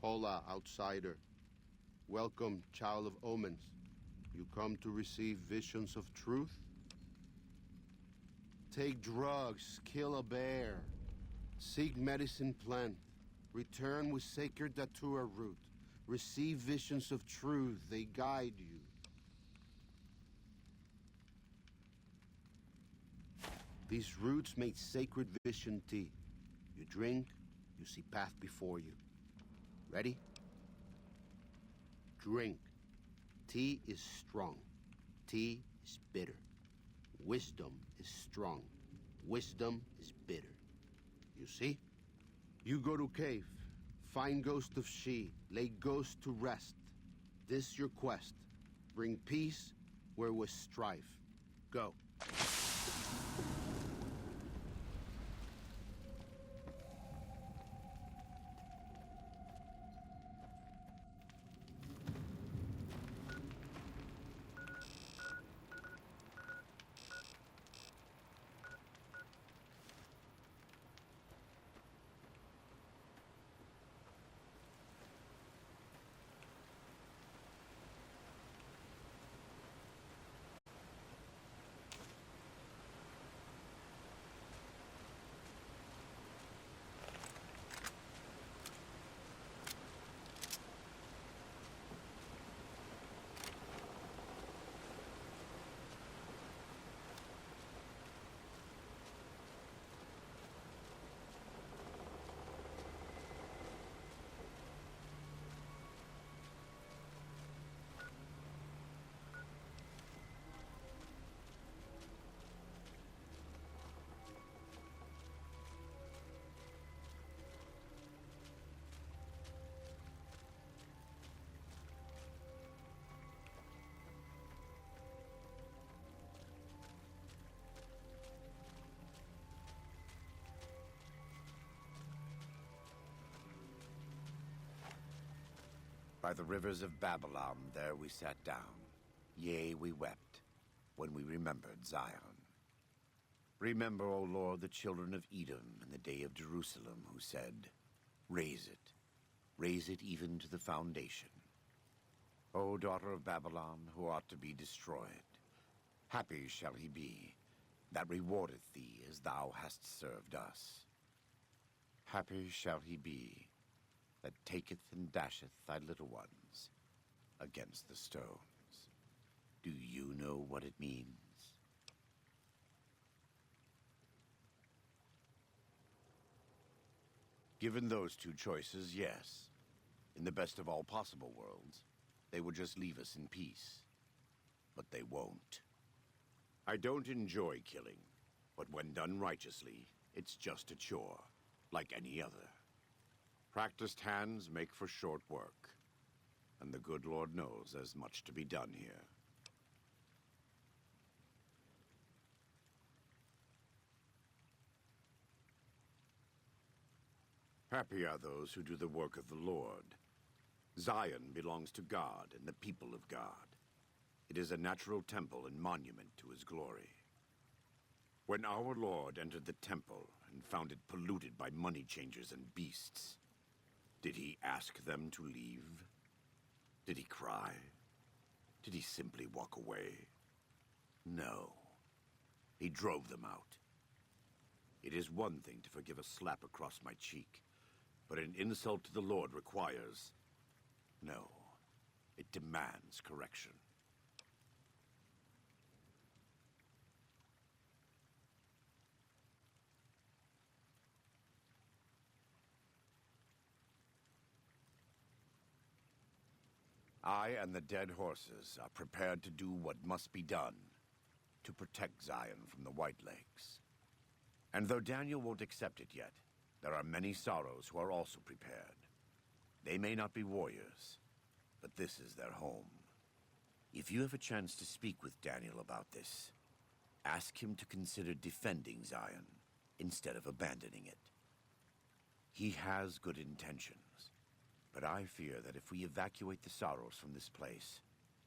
Hola, outsider. Welcome, child of omens. You come to receive visions of truth? Take drugs, kill a bear. Seek medicine plant. Return with sacred datura root. Receive visions of truth, they guide you. These roots make sacred vision tea. You drink, you see path before you. Ready? Drink. Tea is strong. Tea is bitter. Wisdom is strong. Wisdom is bitter. You see? You go to cave. Find ghost of she. Lay ghost to rest. This your quest. Bring peace where was strife. Go. By the rivers of Babylon, there we sat down. Yea, we wept, when we remembered Zion. Remember, O Lord, the children of Edom in the day of Jerusalem, who said, raise it even to the foundation. O daughter of Babylon, who ought to be destroyed, happy shall he be, that rewardeth thee as thou hast served us. Happy shall he be, that taketh and dasheth thy little ones against the stones. Do you know what it means? Given those two choices, yes. In the best of all possible worlds, they would just leave us in peace. But they won't. I don't enjoy killing, but when done righteously, it's just a chore, like any other. Practiced hands make for short work, and the good Lord knows there's much to be done here. Happy are those who do the work of the Lord. Zion belongs to God and the people of God. It is a natural temple and monument to his glory. When our Lord entered the temple and found it polluted by money changers and beasts, did he ask them to leave? Did he cry? Did he simply walk away? No. He drove them out. It is one thing to forgive a slap across my cheek, but an insult to the Lord requires... No. It demands correction. I and the dead horses are prepared to do what must be done to protect Zion from the Whitelegs. And though Daniel won't accept it yet, there are many sorrows who are also prepared. They may not be warriors, but this is their home. If you have a chance to speak with Daniel about this, ask him to consider defending Zion instead of abandoning it. He has good intentions. But I fear that if we evacuate the sorrows from this place,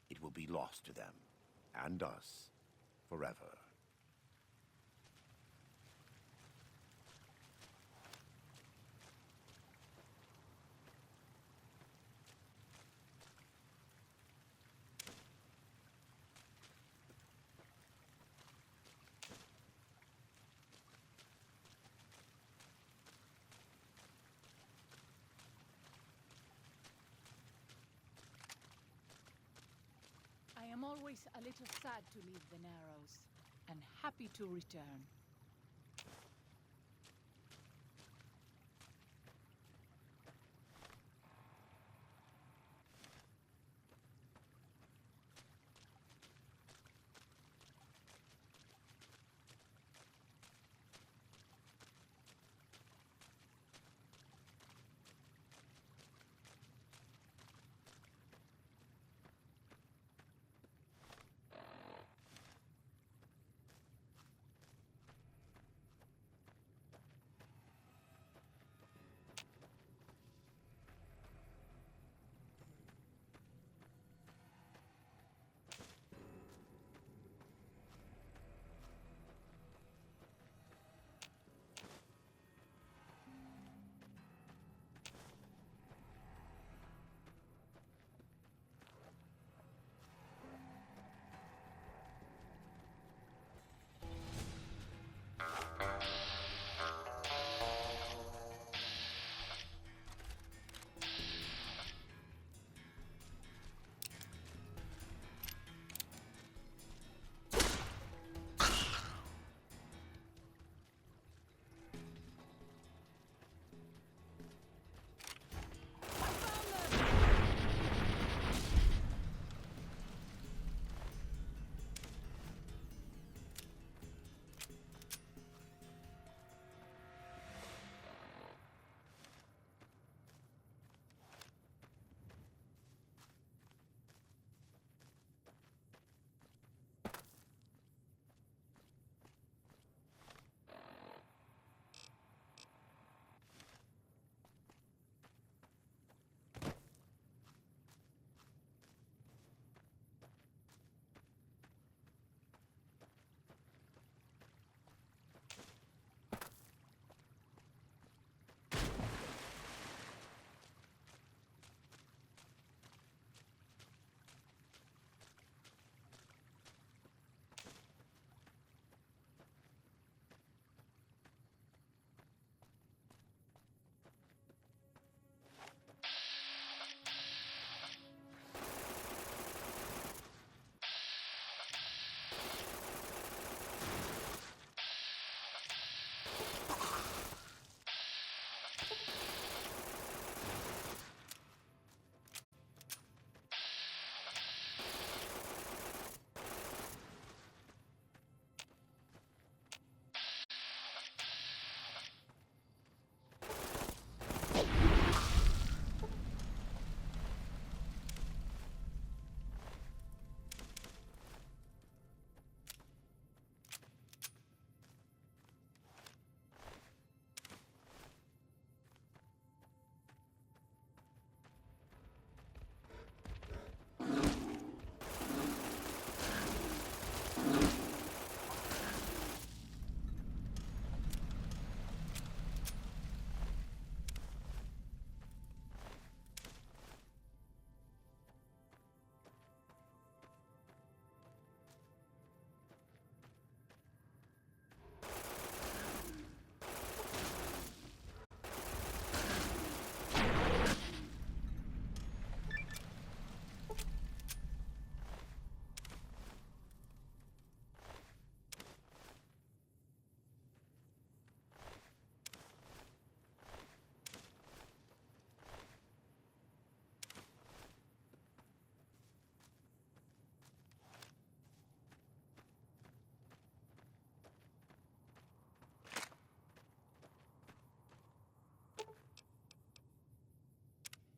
it will be lost to them, and us, forever. always a little sad to leave the Narrows, and happy to return.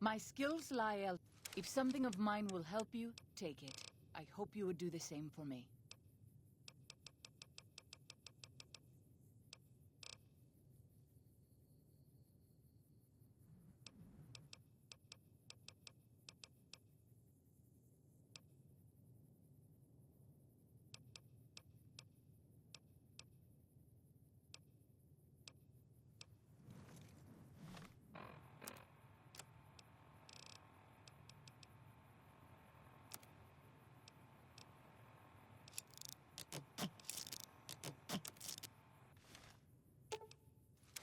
My skills lie elsewhere. If something of mine will help you, take it. I hope you would do the same for me.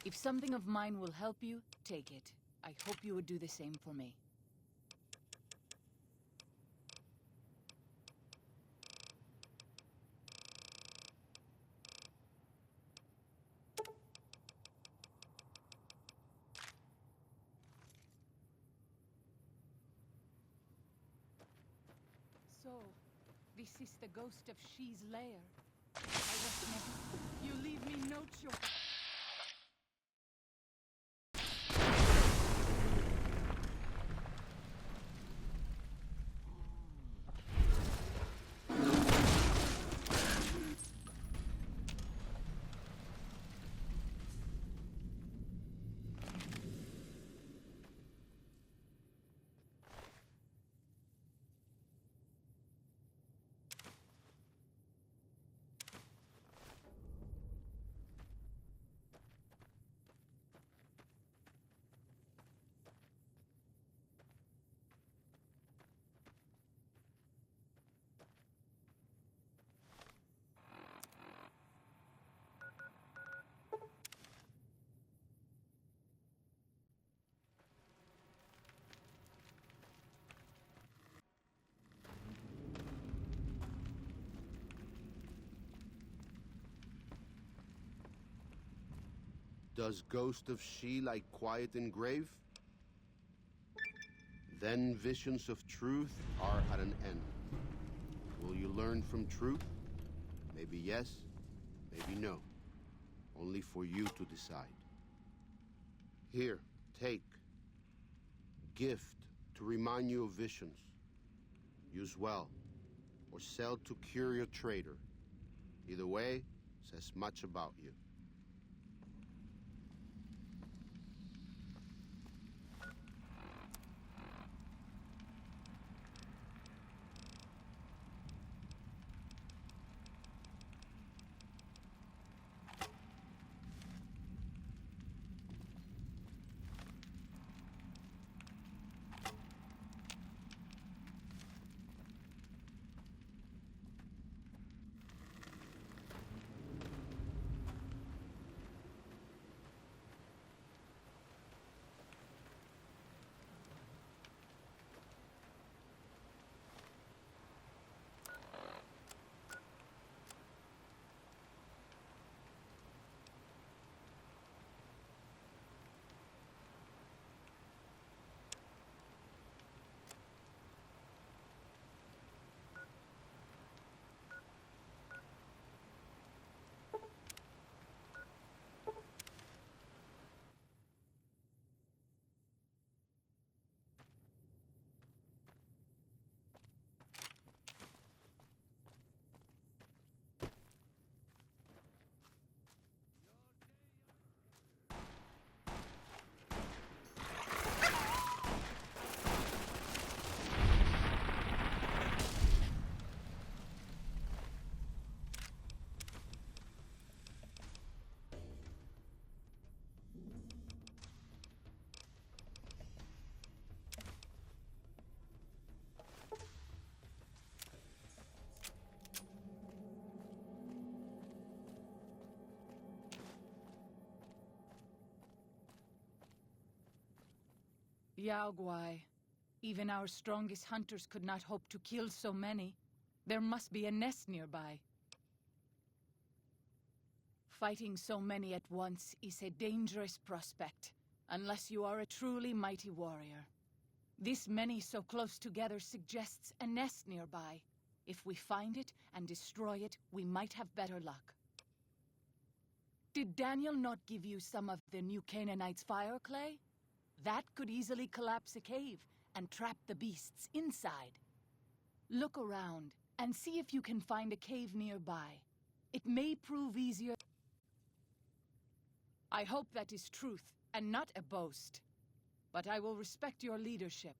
If something of mine will help you, take it. I hope you would do the same for me. so. This is the ghost of She's lair. What's next? You leave me no choice. Does Ghost of She like quiet and grave? Then visions of truth are at an end. Will you learn from truth? Maybe yes, maybe no. Only for you to decide. Here, take. Gift to remind you of visions. Use well, or sell to curious trader. Either way, says much about you. Yao Guai. Even our strongest hunters could not hope to kill so many. There must be a nest nearby. Fighting so many at once is a dangerous prospect, unless you are a truly mighty warrior. This many so close together suggests a nest nearby. If we find it and destroy it, we might have better luck. Did Daniel not give you some of the new Canaanites' fire clay? That could easily collapse a cave and trap the beasts inside. Look around and see if you can find a cave nearby. It may prove easier. I hope that is truth and not a boast. But I will respect your leadership.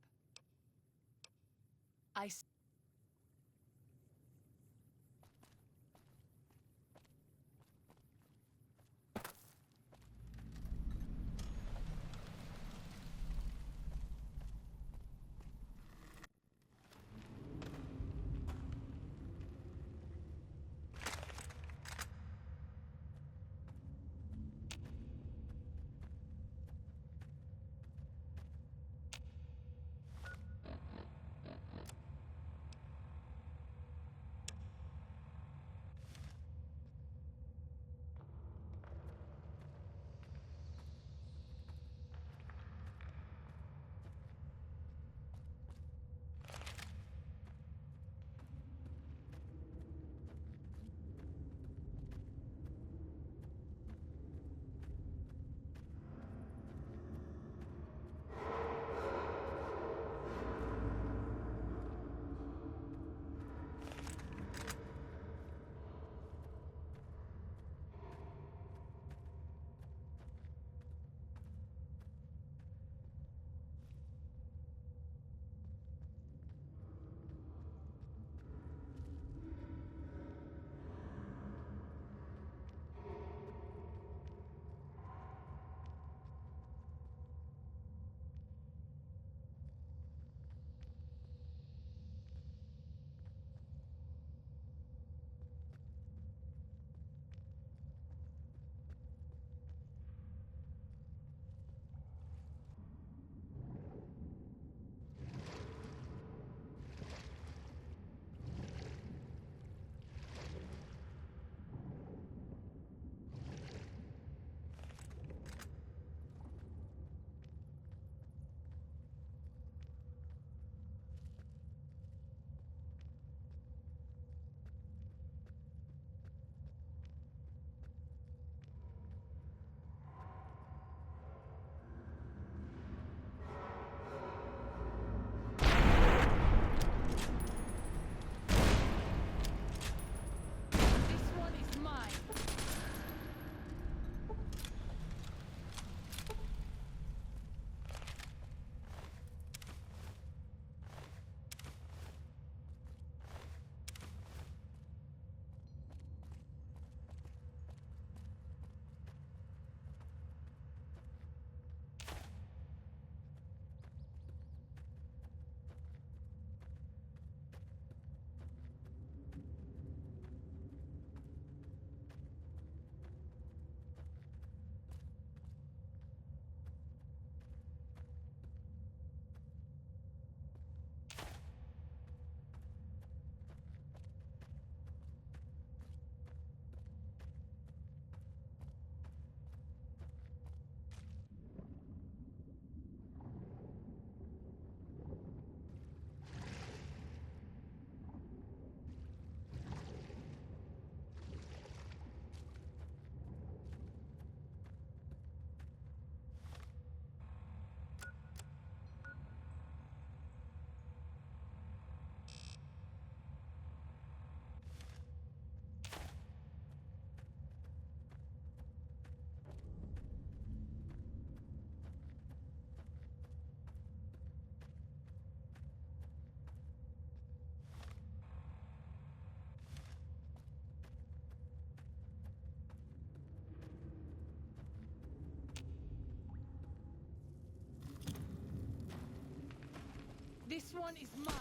This one is mine.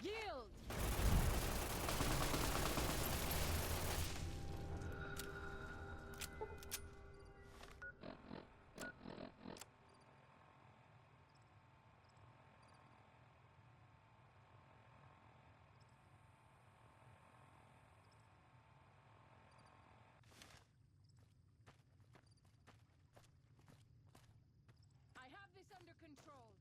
Yield! I have this under control.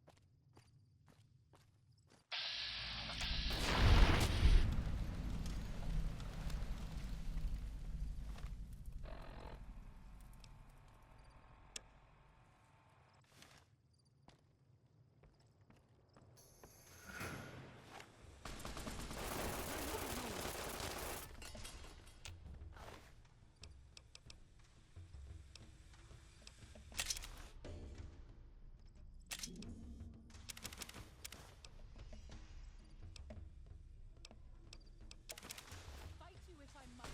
Fight you if I must.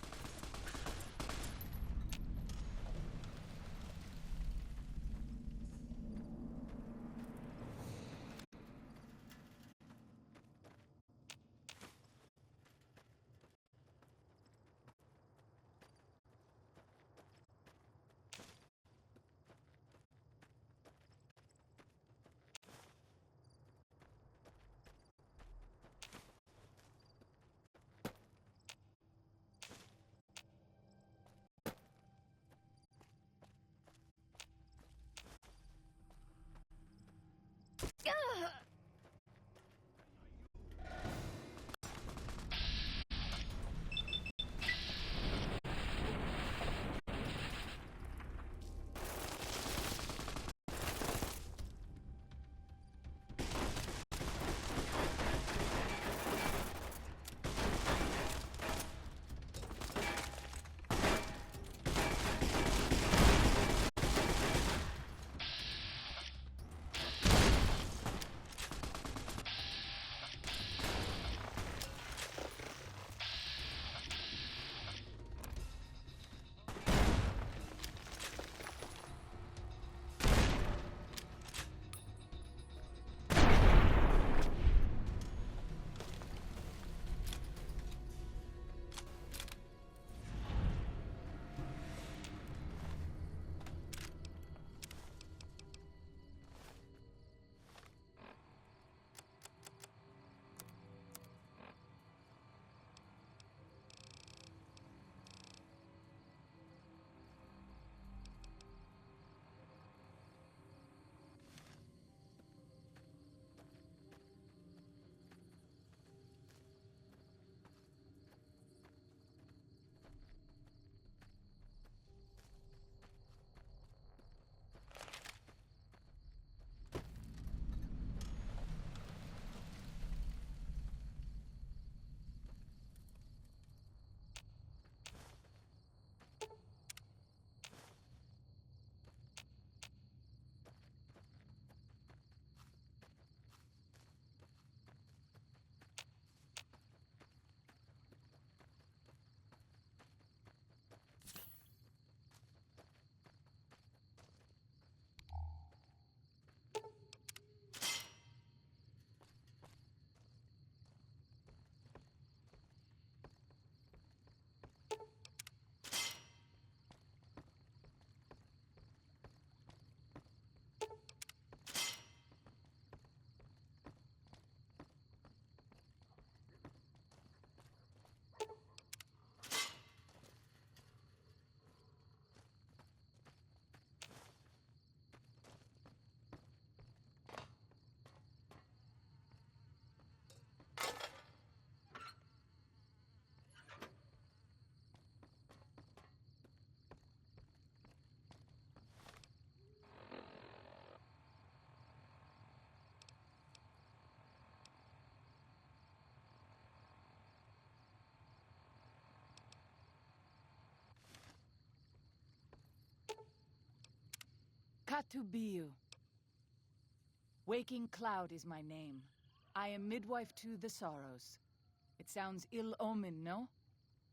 Katubiu. Waking Cloud is my name. I am midwife to the Sorrows. It sounds ill-omened, no?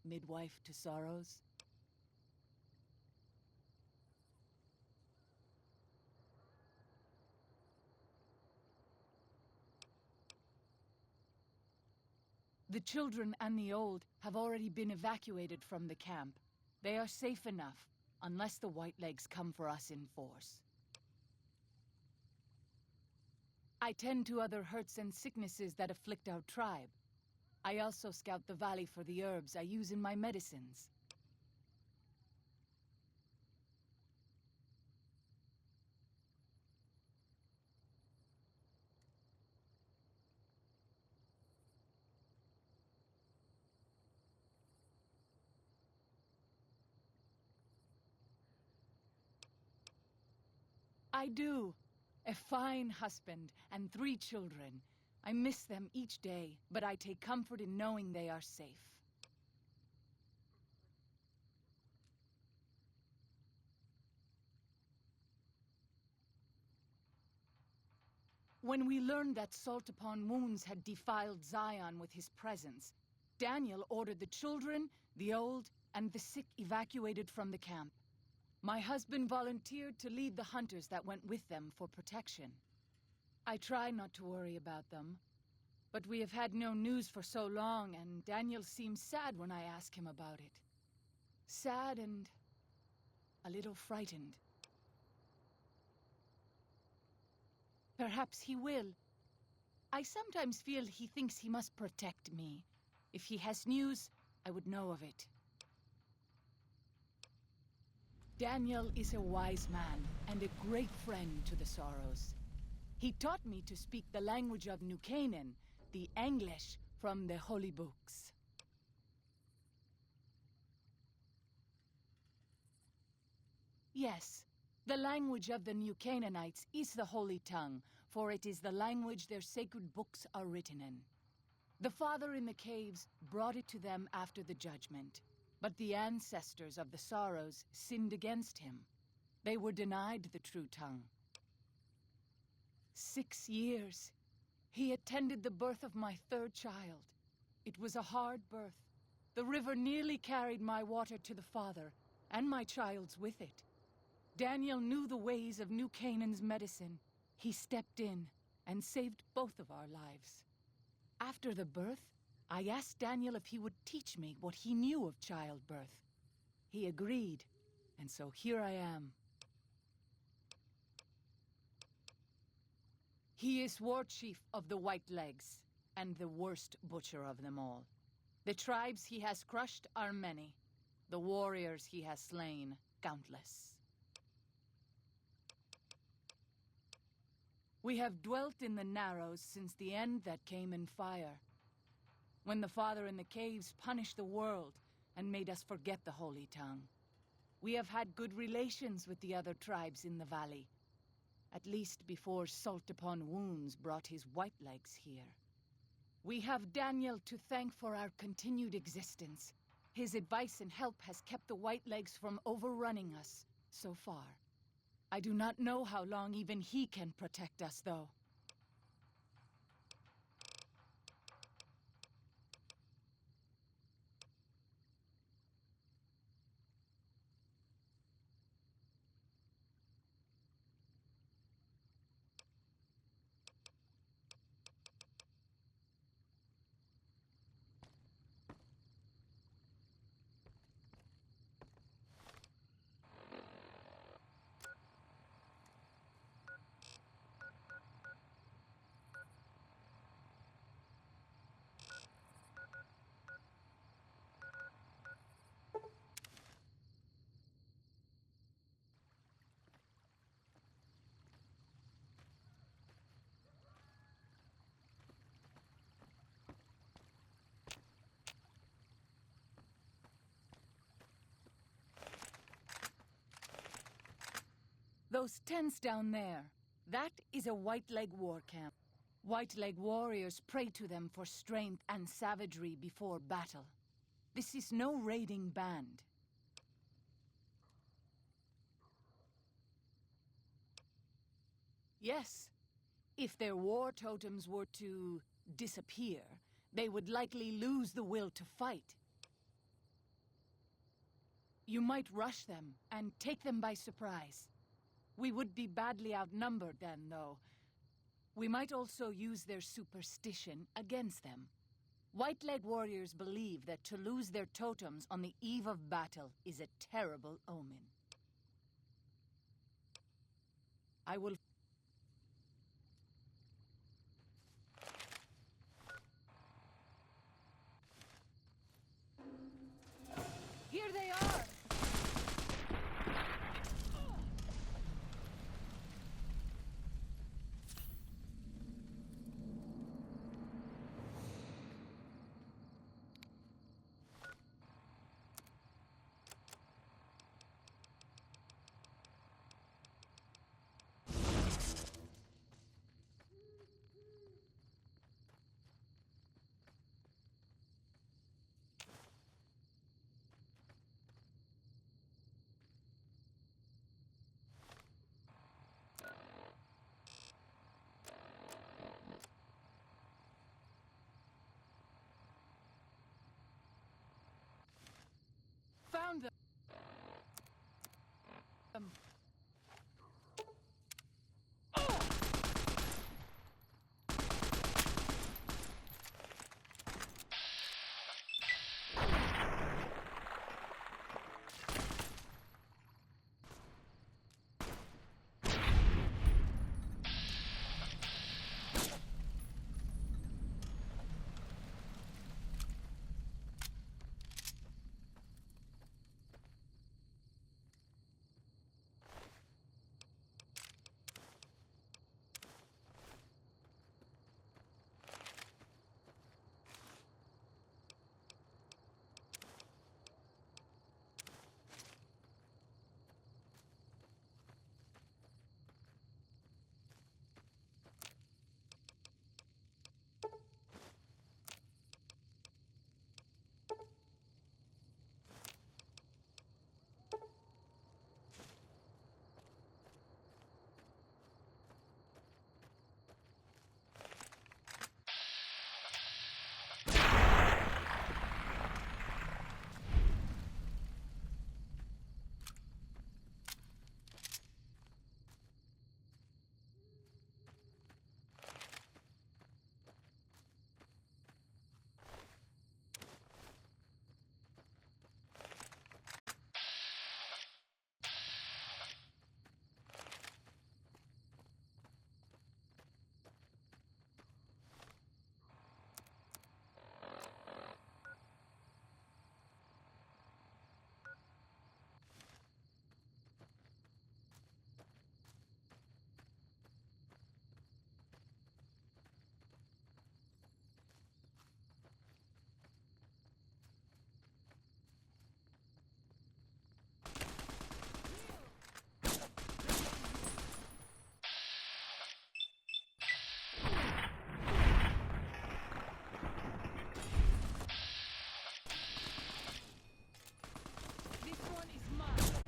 Midwife to Sorrows? The children and the old have already been evacuated from the camp. They are safe enough, unless the Whitelegs come for us in force. I tend to other hurts and sicknesses that afflict our tribe. I also scout the valley for the herbs I use in my medicines. I do. A fine husband and 3 children. I miss them each day, but I take comfort in knowing they are safe. When we learned that Salt Upon Wounds had defiled Zion with his presence, Daniel ordered the children, the old, and the sick evacuated from the camp. My husband volunteered to lead the hunters that went with them for protection. I try not to worry about them, but we have had no news for so long, and Daniel seems sad when I ask him about it. Sad and a little frightened. Perhaps he will. I sometimes feel he thinks he must protect me. If he has news, I would know of it. Daniel is a wise man and a great friend to the Sorrows. He taught me to speak the language of New Canaan, the English from the holy books. Yes, the language of the New Canaanites is the Holy Tongue, for it is the language their sacred books are written in. The Father in the caves brought it to them after the judgment. But the ancestors of the Sorrows sinned against him. They were denied the true tongue. 6 years. He attended the birth of my 3rd child. It was a hard birth. The river nearly carried my water to the Father, and my child's with it. Daniel knew the ways of New Canaan's medicine. He stepped in and saved both of our lives. After the birth, I asked Daniel if he would teach me what he knew of childbirth. He agreed, and so here I am. He is war chief of the Whitelegs, and the worst butcher of them all. The tribes he has crushed are many. The warriors he has slain, countless. We have dwelt in the Narrows since the end that came in fire. When the Father in the caves punished the world and made us forget the Holy Tongue. We have had good relations with the other tribes in the valley, at least before Salt Upon Wounds brought his Whitelegs here. We have Daniel to thank for our continued existence. His advice and help has kept the Whitelegs from overrunning us so far. I do not know how long even he can protect us, though. Those tents down there, that is a Whiteleg war camp. Whiteleg warriors pray to them for strength and savagery before battle. This is no raiding band. Yes, if their war totems were to disappear, they would likely lose the will to fight. You might rush them and take them by surprise. We would be badly outnumbered then, though. We might also use their superstition against them. White-leg warriors believe that to lose their totems on the eve of battle is a terrible omen. I will... Here they are! Found them! This one is mine!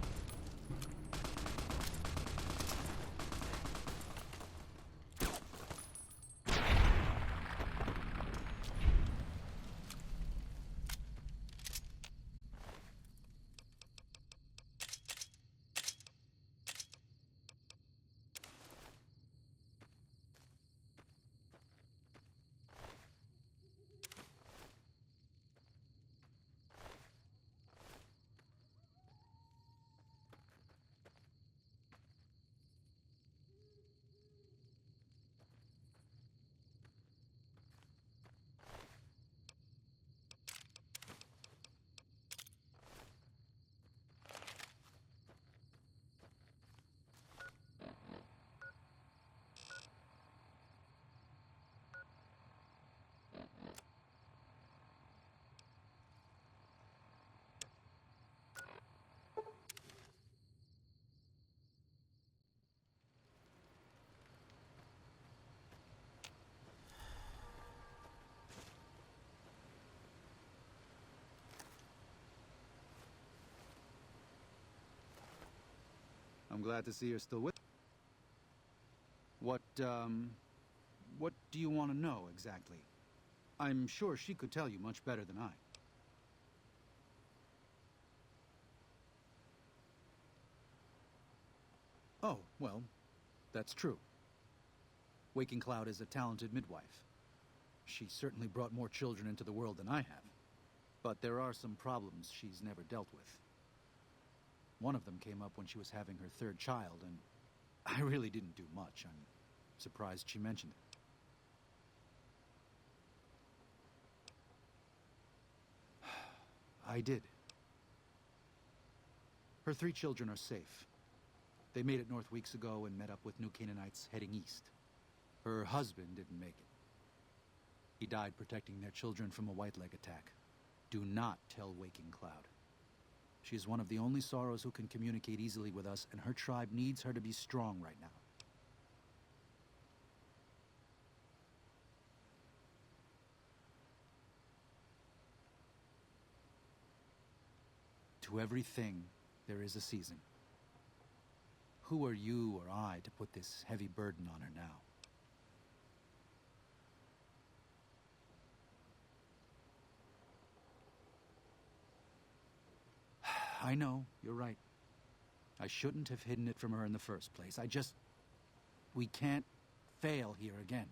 I'm glad to see you're still with. What do you want to know exactly? I'm sure she could tell you much better than I. Oh, well, that's true. Waking Cloud is a talented midwife. She certainly brought more children into the world than I have. But there are some problems she's never dealt with. One of them came up when she was having her third child, and I really didn't do much. I'm surprised she mentioned it. I did. Her 3 children are safe. They made it north weeks ago and met up with New Canaanites heading east. Her husband didn't make it. He died protecting their children from a White-Leg attack. Do not tell Waking Cloud. She's one of the only Sorrows who can communicate easily with us, and her tribe needs her to be strong right now. To everything, there is a season. Who are you or I to put this heavy burden on her now? I know, you're right. I shouldn't have hidden it from her in the first place. We can't fail here again.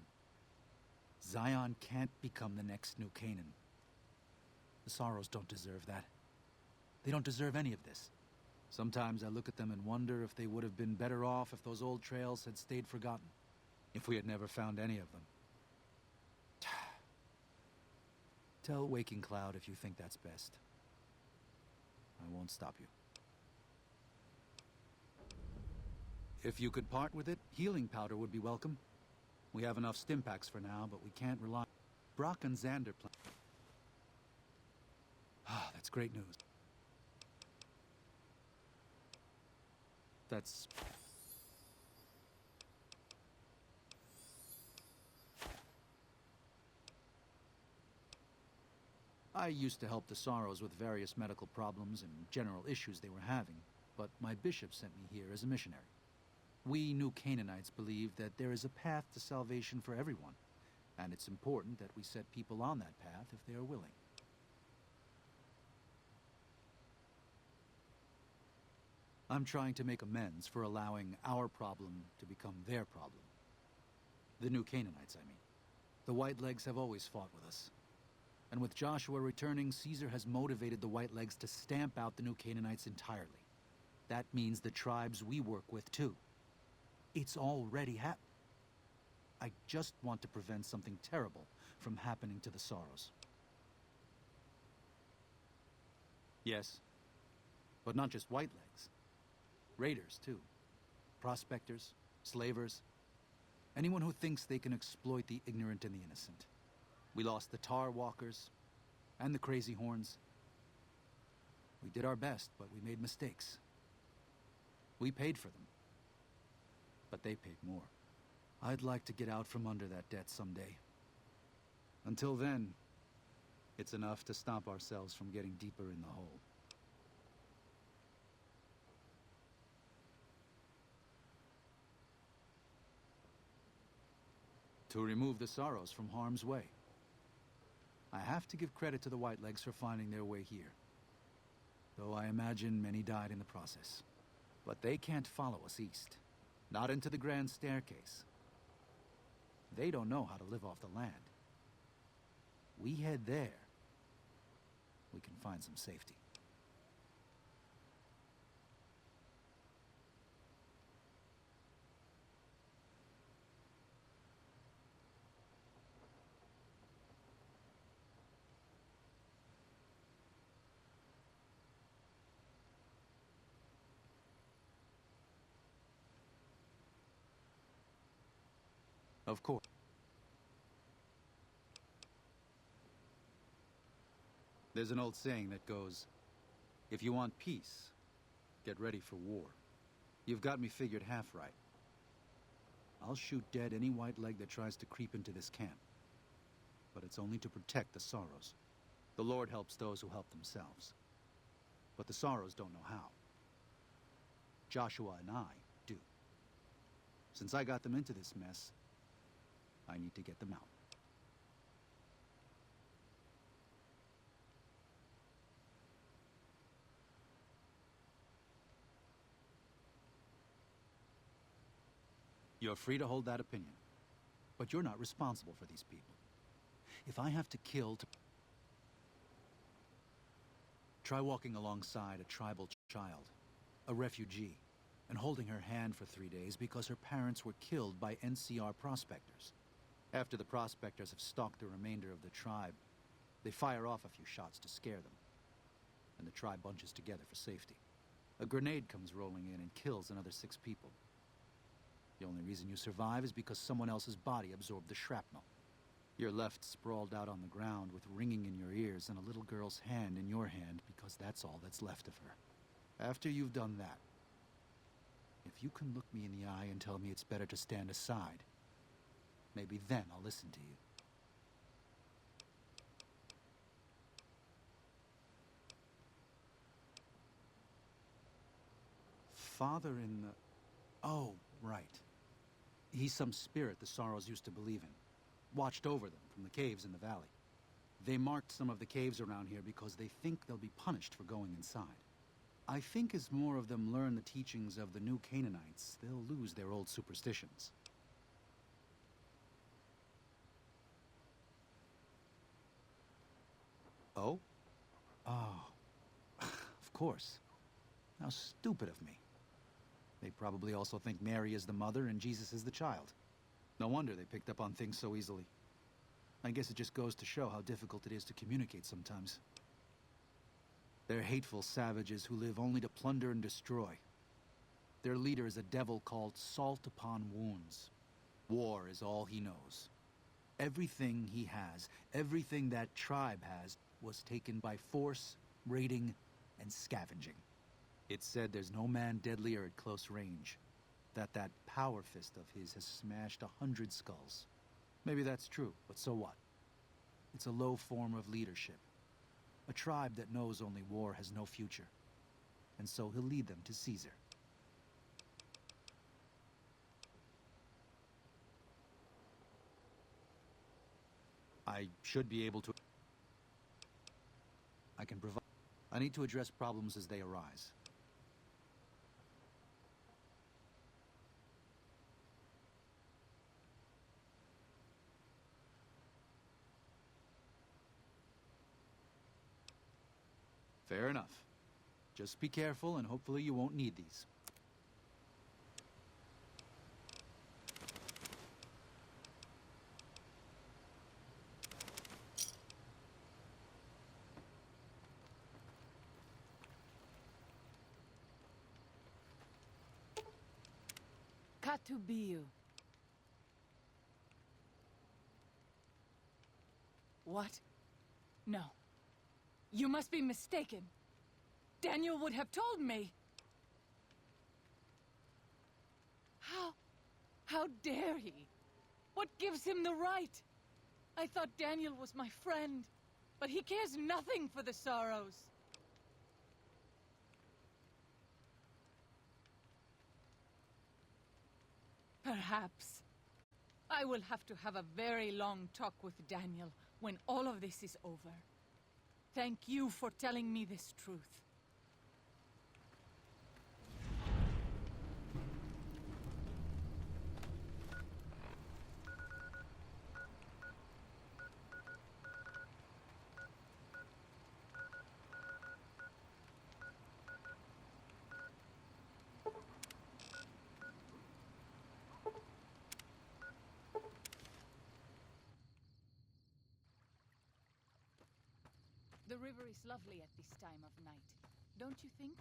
Zion can't become the next New Canaan. The Sorrows don't deserve that. They don't deserve any of this. Sometimes I look at them and wonder if they would have been better off if those old trails had stayed forgotten. If we had never found any of them. Tell Waking Cloud if you think that's best. I won't stop you. If you could part with it, healing powder would be welcome. We have enough stim packs for now, but we can't rely. Brock and Xander plan. Ah, that's great news. That's... I used to help the Sorrows with various medical problems and general issues they were having, but my bishop sent me here as a missionary. We New Canaanites believe that there is a path to salvation for everyone, and it's important that we set people on that path if they are willing. I'm trying to make amends for allowing our problem to become their problem. The New Canaanites, I mean. The White-Legs have always fought with us. And with Joshua returning, Caesar has motivated the White-Legs to stamp out the New Canaanites entirely. That means the tribes we work with, too. It's already happened. I just want to prevent something terrible from happening to the Sorrows. Yes, but not just White-Legs. Raiders, too. Prospectors, slavers. Anyone who thinks they can exploit the ignorant and the innocent. We lost the Tar Walkers and the Crazy Horns. We did our best, but we made mistakes. We paid for them, but they paid more. I'd like to get out from under that debt someday. Until then, it's enough to stop ourselves from getting deeper in the hole. To remove the Sorrows from harm's way. I have to give credit to the White-Legs for finding their way here. Though I imagine many died in the process. But they can't follow us east. Not into the Grand Staircase. They don't know how to live off the land. We head there. We can find some safety. Of course. There's an old saying that goes, if you want peace, get ready for war. You've got me figured half right. I'll shoot dead any White-Leg that tries to creep into this camp. But it's only to protect the Sorrows. The Lord helps those who help themselves. But the Sorrows don't know how. Joshua and I do. Since I got them into this mess, I need to get them out. You're free to hold that opinion, but you're not responsible for these people. If I have to kill to... Try walking alongside a tribal child, a refugee, and holding her hand for 3 days because her parents were killed by NCR prospectors. After the prospectors have stalked the remainder of the tribe, they fire off a few shots to scare them, and the tribe bunches together for safety. A grenade comes rolling in and kills another 6 people. The only reason you survive is because someone else's body absorbed the shrapnel. You're left sprawled out on the ground with ringing in your ears and a little girl's hand in your hand because that's all that's left of her. After you've done that, if you can look me in the eye and tell me it's better to stand aside, maybe then I'll listen to you. Father in the... Oh, right. He's some spirit the Sorrows used to believe in. Watched over them from the caves in the valley. They marked some of the caves around here because they think they'll be punished for going inside. I think as more of them learn the teachings of the new Canaanites, they'll lose their old superstitions. Oh? Oh. Of course. How stupid of me. They probably also think Mary is the mother and Jesus is the child. No wonder they picked up on things so easily. I guess it just goes to show how difficult it is to communicate sometimes. They're hateful savages who live only to plunder and destroy. Their leader is a devil called Salt Upon Wounds. War is all he knows. Everything he has, everything that tribe has, was taken by force, raiding, and scavenging. It's said there's no man deadlier at close range. That power fist of his has smashed 100 skulls. Maybe that's true, but so what? It's a low form of leadership. A tribe that knows only war has no future. And so he'll lead them to Caesar. I should be able to... I can provide... I need to address problems as they arise. Fair enough. Just be careful, and hopefully you won't need these. Katubiu. What? No. You must be mistaken. Daniel would have told me. How dare he? What gives him the right? I thought Daniel was my friend, but he cares nothing for the Sorrows. Perhaps. I will have to have a very long talk with Daniel when all of this is over. Thank you for telling me this truth. The river is lovely at this time of night, don't you think?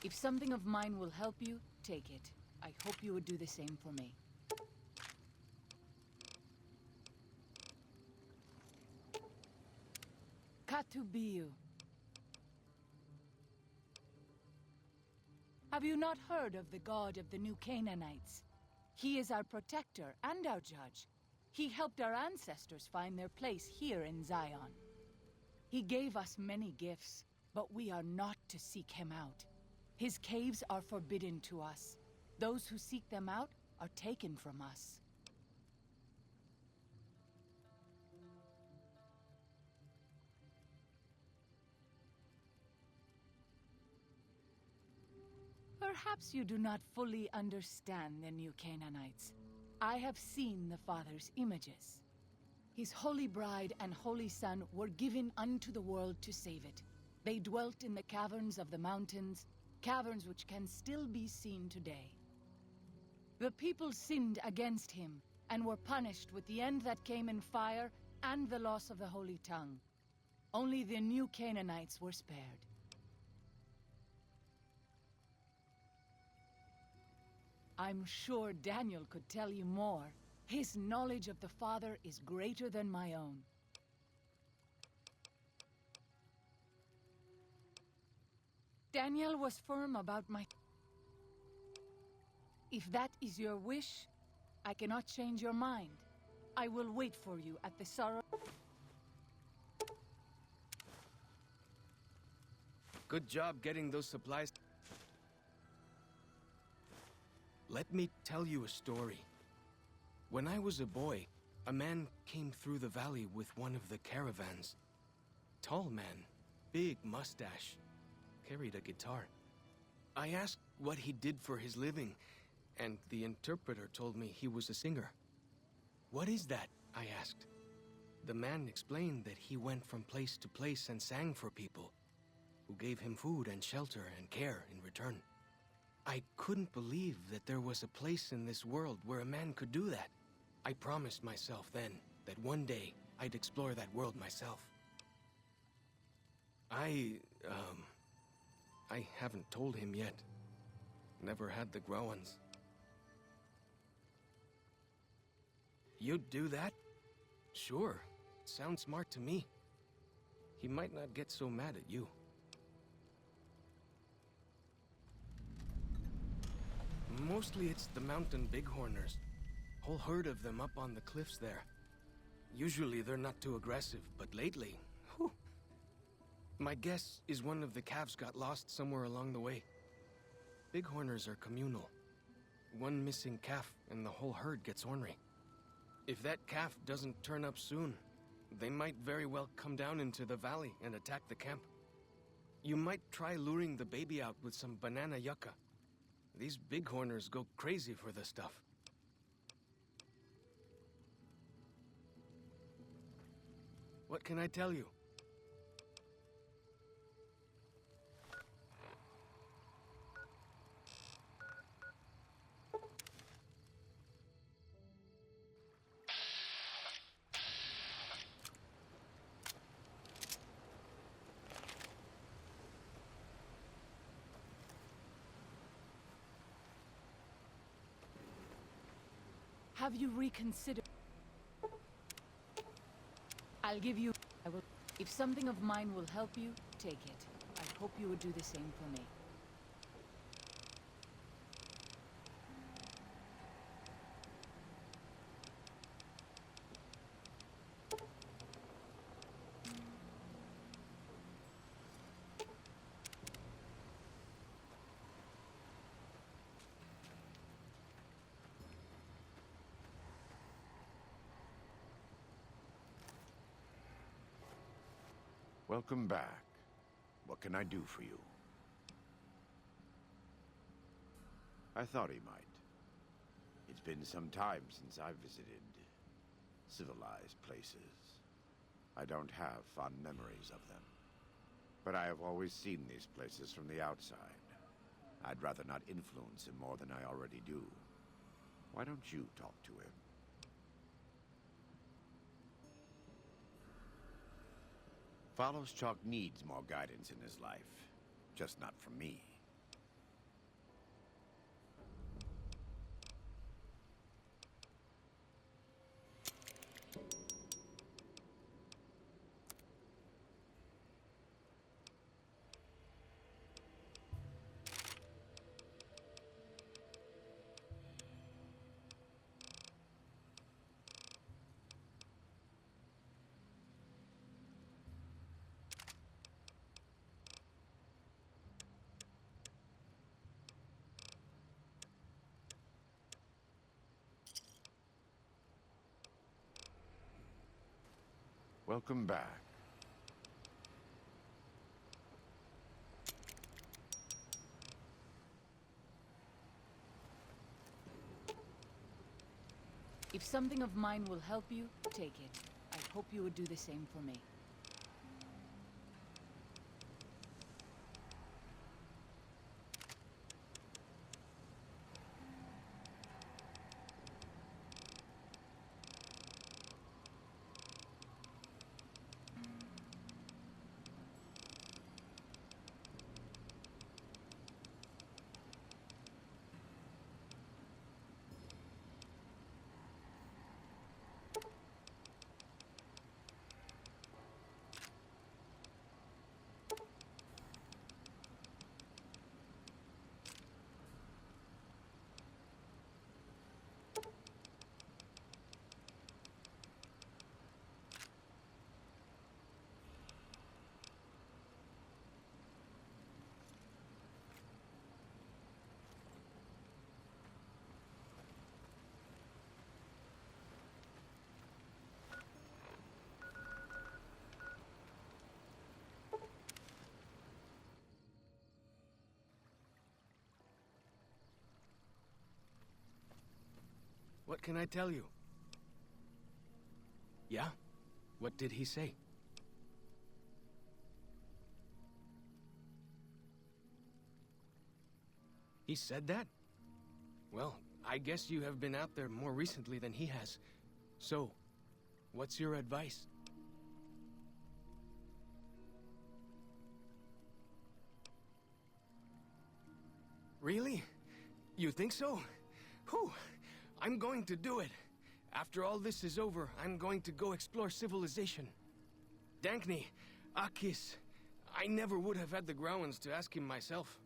If something of mine will help you, take it. I hope you would do the same for me. Katubiu. Have you not heard of the god of the new Canaanites? He is our protector and our judge. He helped our ancestors find their place here in Zion. He gave us many gifts, but we are not to seek him out. His caves are forbidden to us. Those who seek them out are taken from us. Perhaps you do not fully understand the new Canaanites. I have seen the Father's images. His holy bride and holy son were given unto the world to save it. They dwelt in the caverns of the mountains, caverns which can still be seen today. The people sinned against him, and were punished with the end that came in fire and the loss of the holy tongue. Only the new Canaanites were spared. I'm sure Daniel could tell you more. His knowledge of the Father is greater than my own. Daniel was firm about my... If that is your wish, I cannot change your mind. I will wait for you at the sorrow... Good job getting those supplies. Let me tell you a story. When I was a boy, a man came through the valley with one of the caravans. Tall man, big mustache, carried a guitar. I asked what he did for his living, and the interpreter told me he was a singer. "What is that?" I asked. The man explained that he went from place to place and sang for people, who gave him food and shelter and care in return. I couldn't believe that there was a place in this world where a man could do that. I promised myself then that one day I'd explore that world myself. I haven't told him yet. Never had the Growans. You'd do that? Sure. Sounds smart to me. He might not get so mad at you. Mostly it's the mountain bighorners. Whole herd of them up on the cliffs there. Usually they're not too aggressive, but lately, whew. My guess is one of the calves got lost somewhere along the way. Bighorners are communal. One missing calf and the whole herd gets ornery. If that calf doesn't turn up soon, they might very well come down into the valley and attack the camp. You might try luring the baby out with some banana yucca. These bighorners go crazy for the stuff. What can I tell you? Have you reconsidered? I'll give you... I will... If something of mine will help you, take it. I hope you would do the same for me. Welcome back. What can I do for you? I thought he might. It's been some time since I've visited civilized places. I don't have fond memories of them. But I have always seen these places from the outside. I'd rather not influence him more than I already do. Why don't you talk to him? Follows Chalk needs more guidance in his life, just not from me. Welcome back. If something of mine will help you, take it. I hope you would do the same for me. What can I tell you? Yeah? What did he say? He said that? Well, I guess you have been out there more recently than he has. So, what's your advice? Really? You think so? Whew! I'm going to do it. After all this is over, I'm going to go explore civilization. Dankni, Akis, I never would have had the Grauans to ask him myself.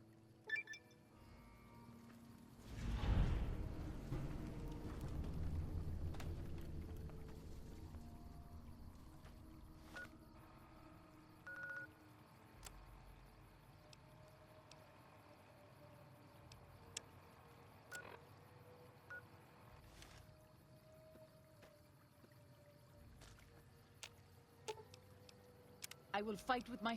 I will fight with my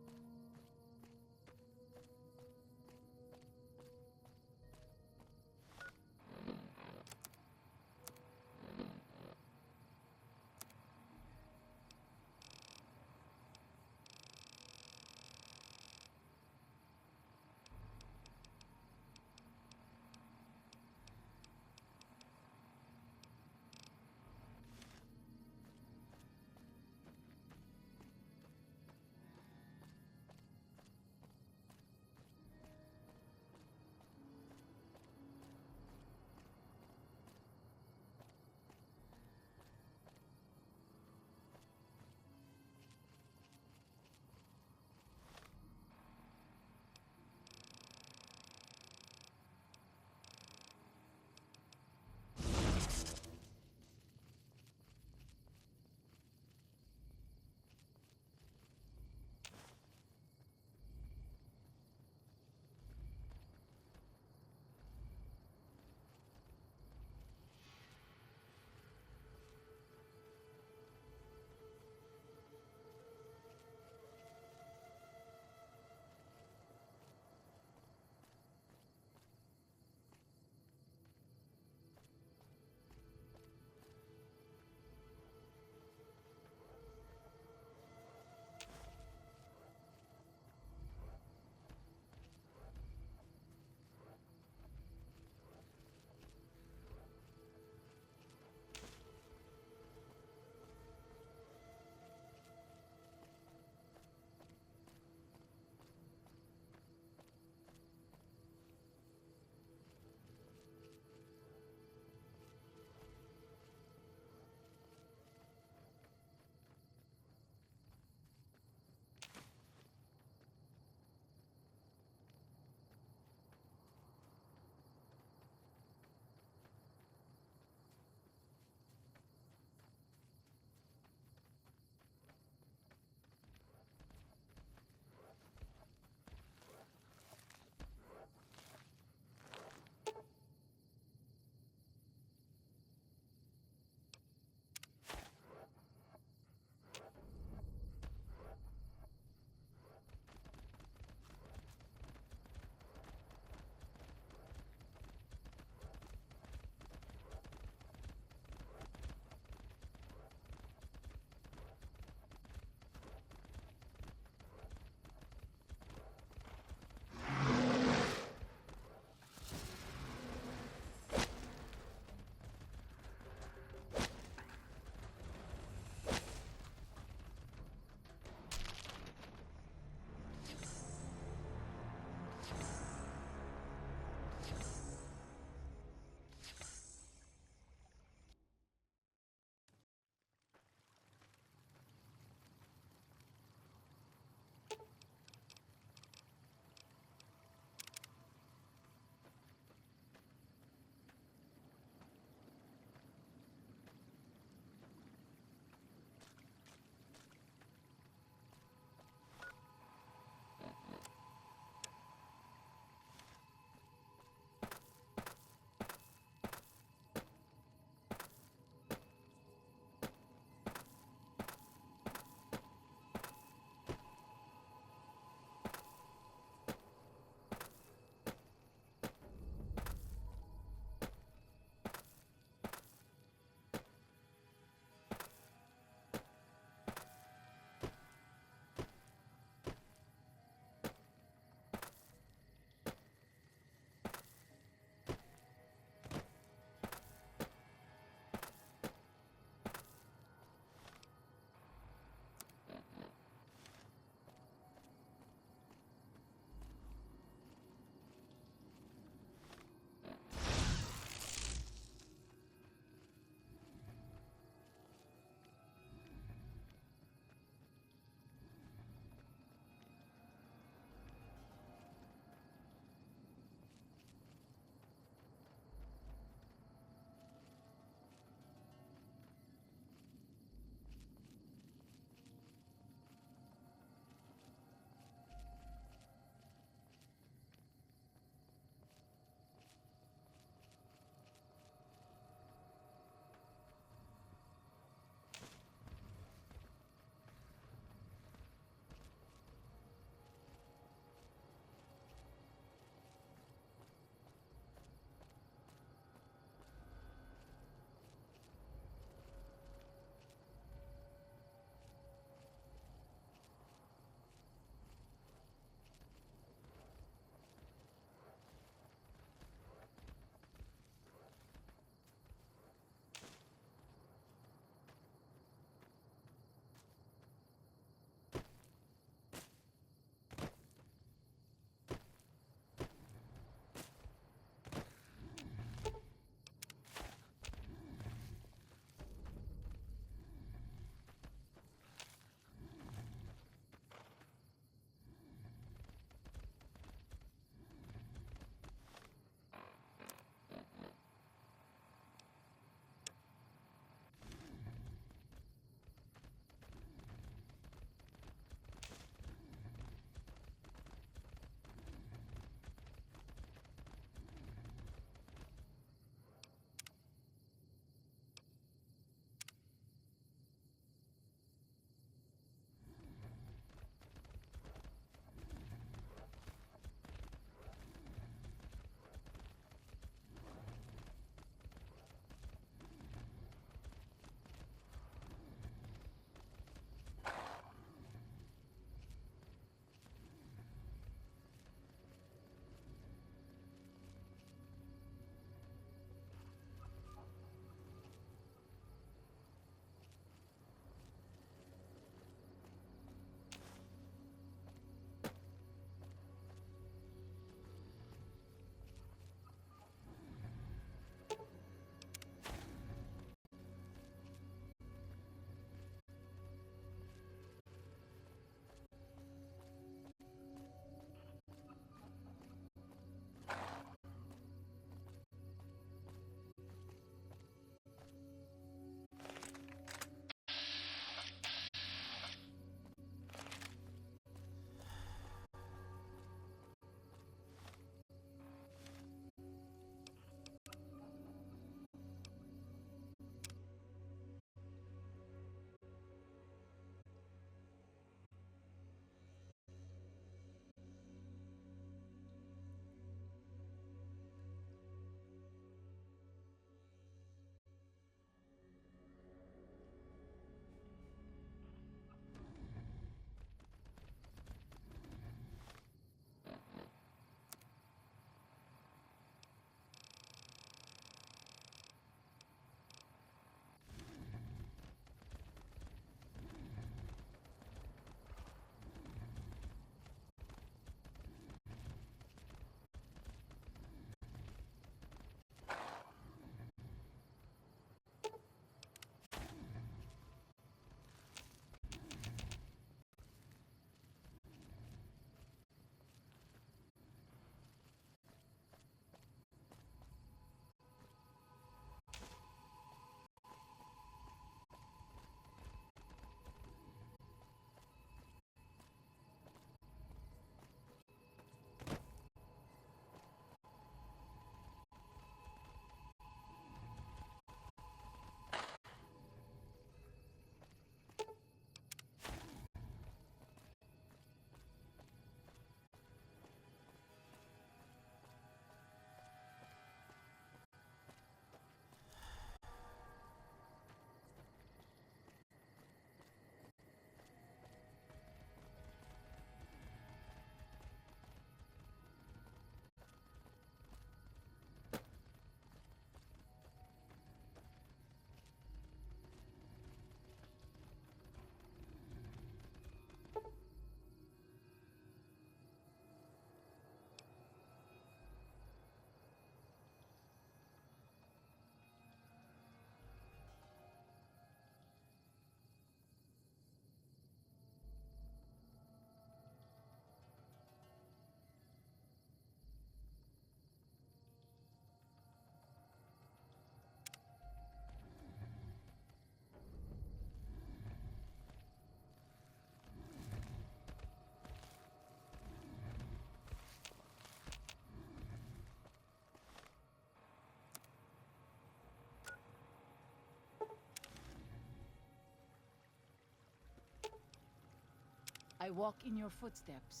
I walk in your footsteps.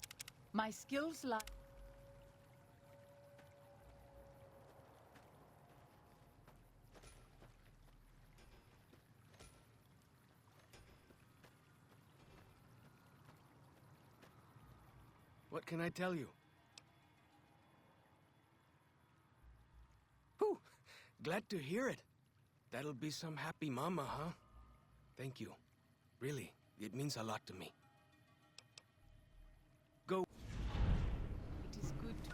My skills lie... What can I tell you? Whew! Glad to hear it. That'll be some happy mama, huh? Thank you. Really, it means a lot to me. Go. It is good to...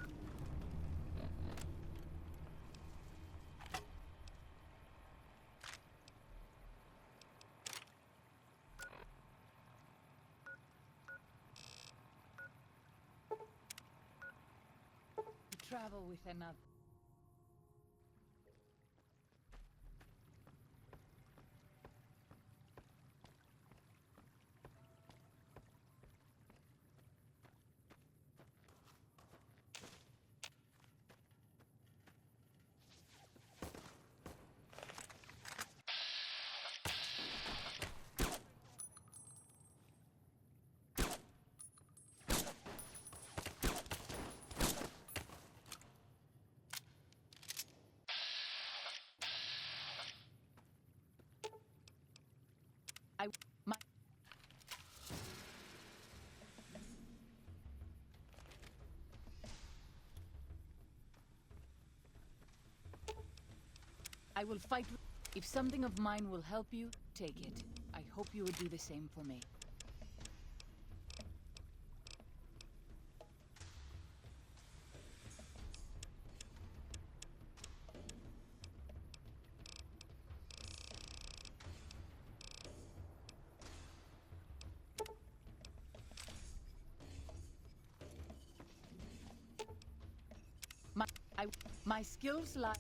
to travel with another. My... I will fight with... If something of mine will help you, take it. I hope you would do the same for me. My skills lie...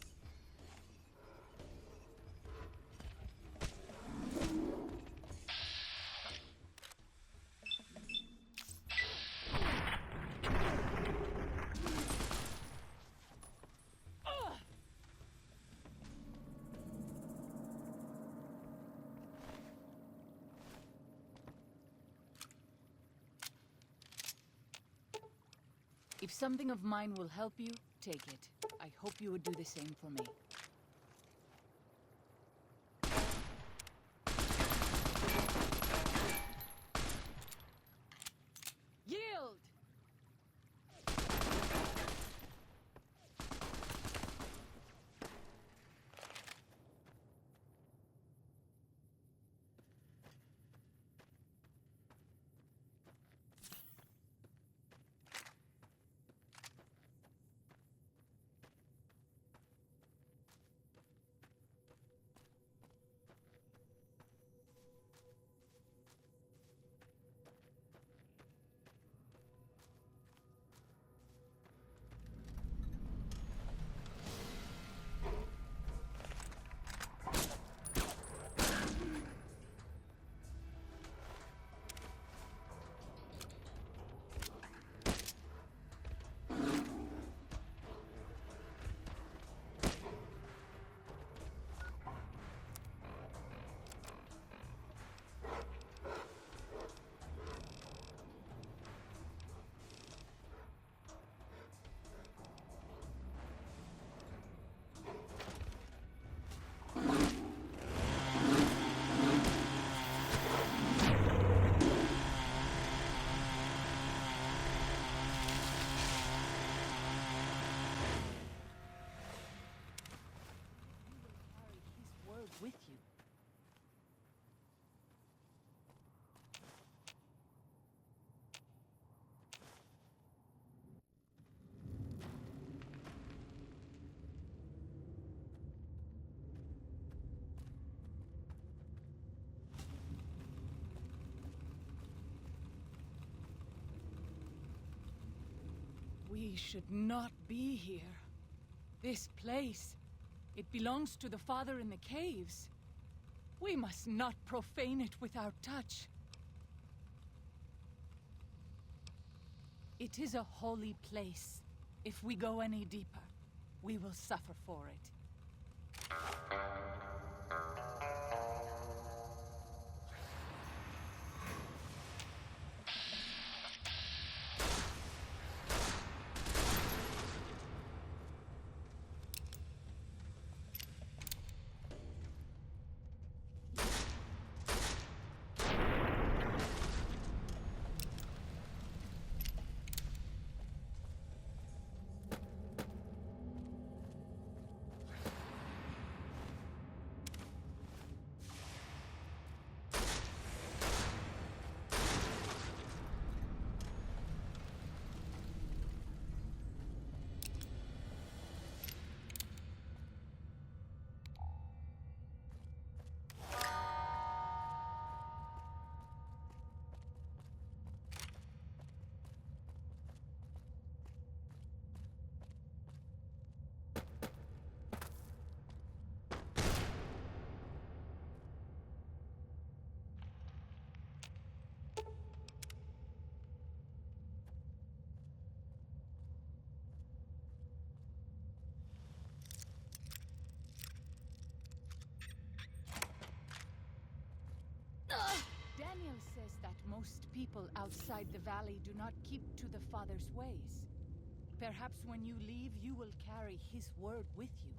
If something of mine will help you, take it. I hope you would do the same for me. Yield! With you. We should not be here. This place, it belongs to the Father in the caves. We must not profane it with our touch. It is a holy place. If we go any deeper, we will suffer for it. most people outside the valley do not keep to the Father's ways. Perhaps when you leave, you will carry his word with you.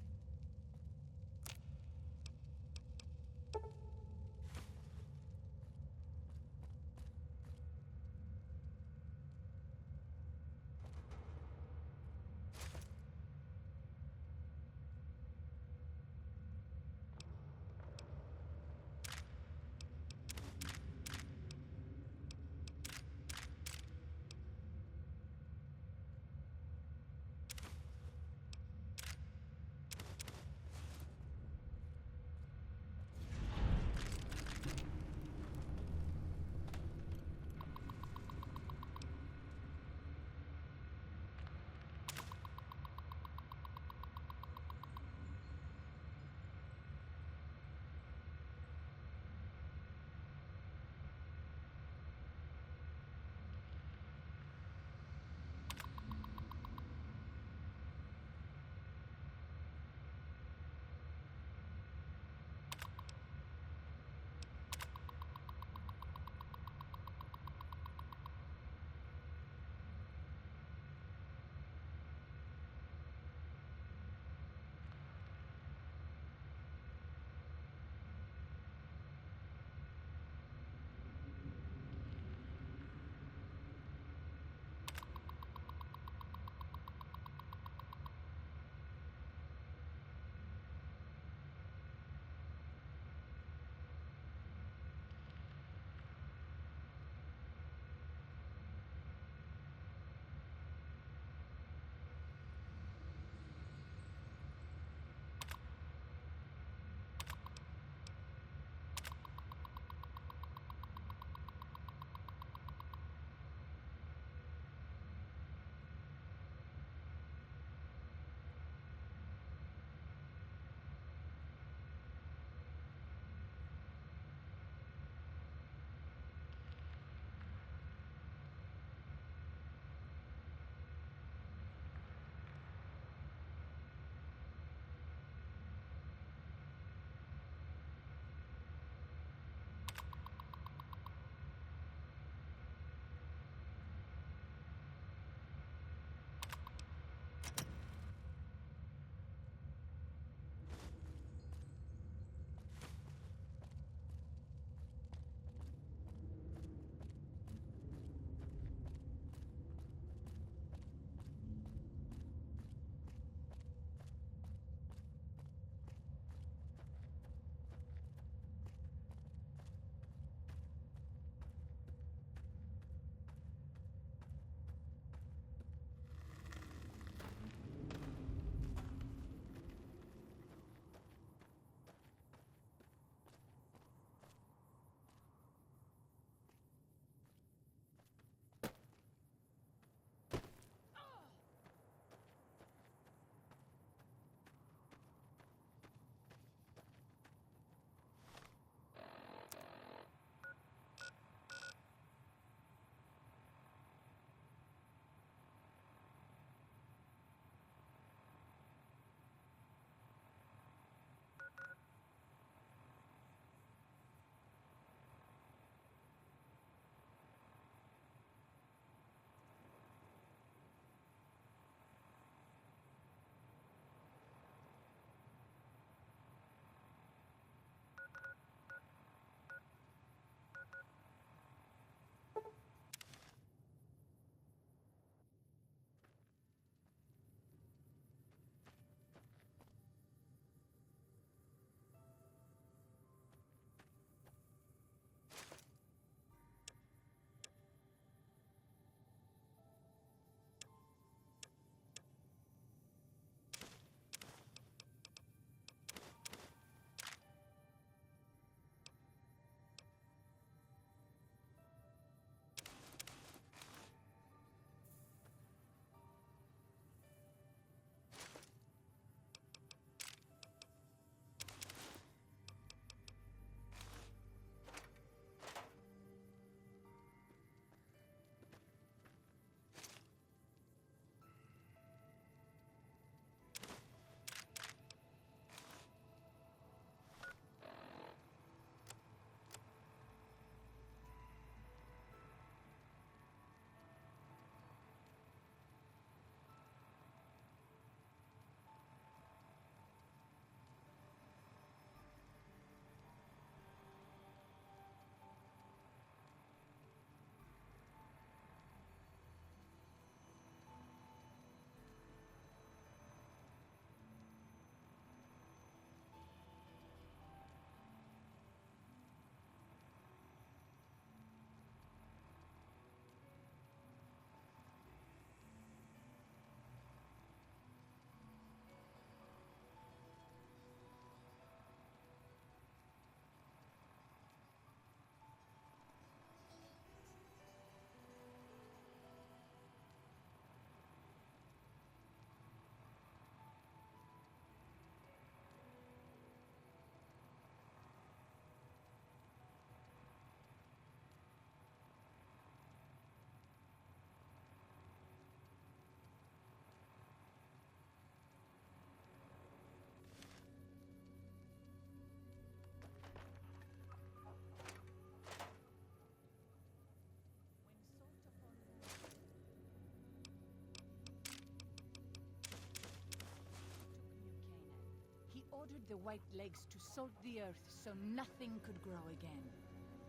the White Legs to salt the earth so nothing could grow again.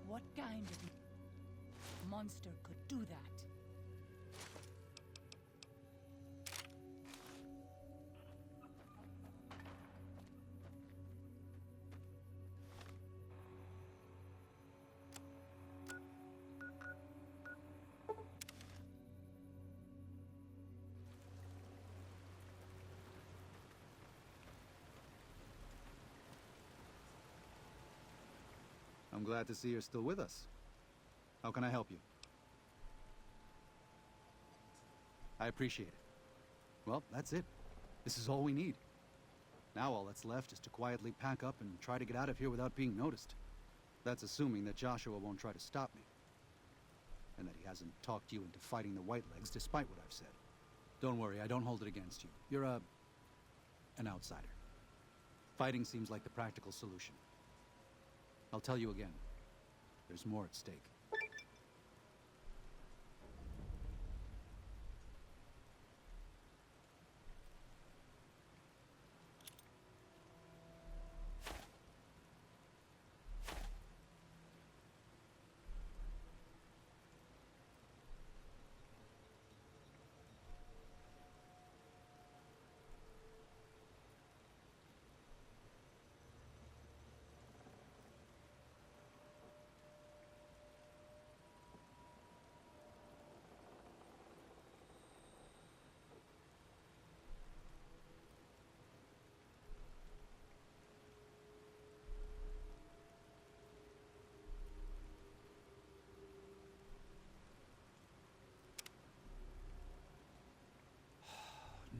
What kind of monster could do that? I'm glad to see you're still with us. How can I help you? I appreciate it. Well, that's it. This is all we need. Now all that's left is to quietly pack up and try to get out of here without being noticed. That's assuming that Joshua won't try to stop me. And that he hasn't talked you into fighting the White Legs despite what I've said. Don't worry, I don't hold it against you. You're an outsider. Fighting seems like the practical solution. I'll tell you again. There's more at stake.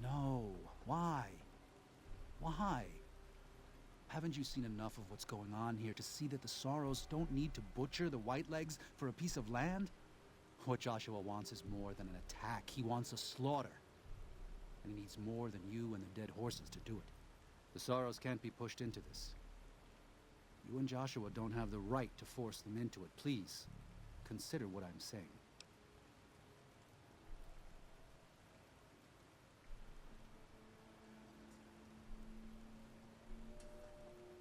No. Why? Why? Haven't you seen enough of what's going on here to see that the Sorrows don't need to butcher the White Legs for a piece of land? What Joshua wants is more than an attack. He wants a slaughter. And he needs more than you and the dead horses to do it. The Sorrows can't be pushed into this. You and Joshua don't have the right to force them into it. Please, consider what I'm saying.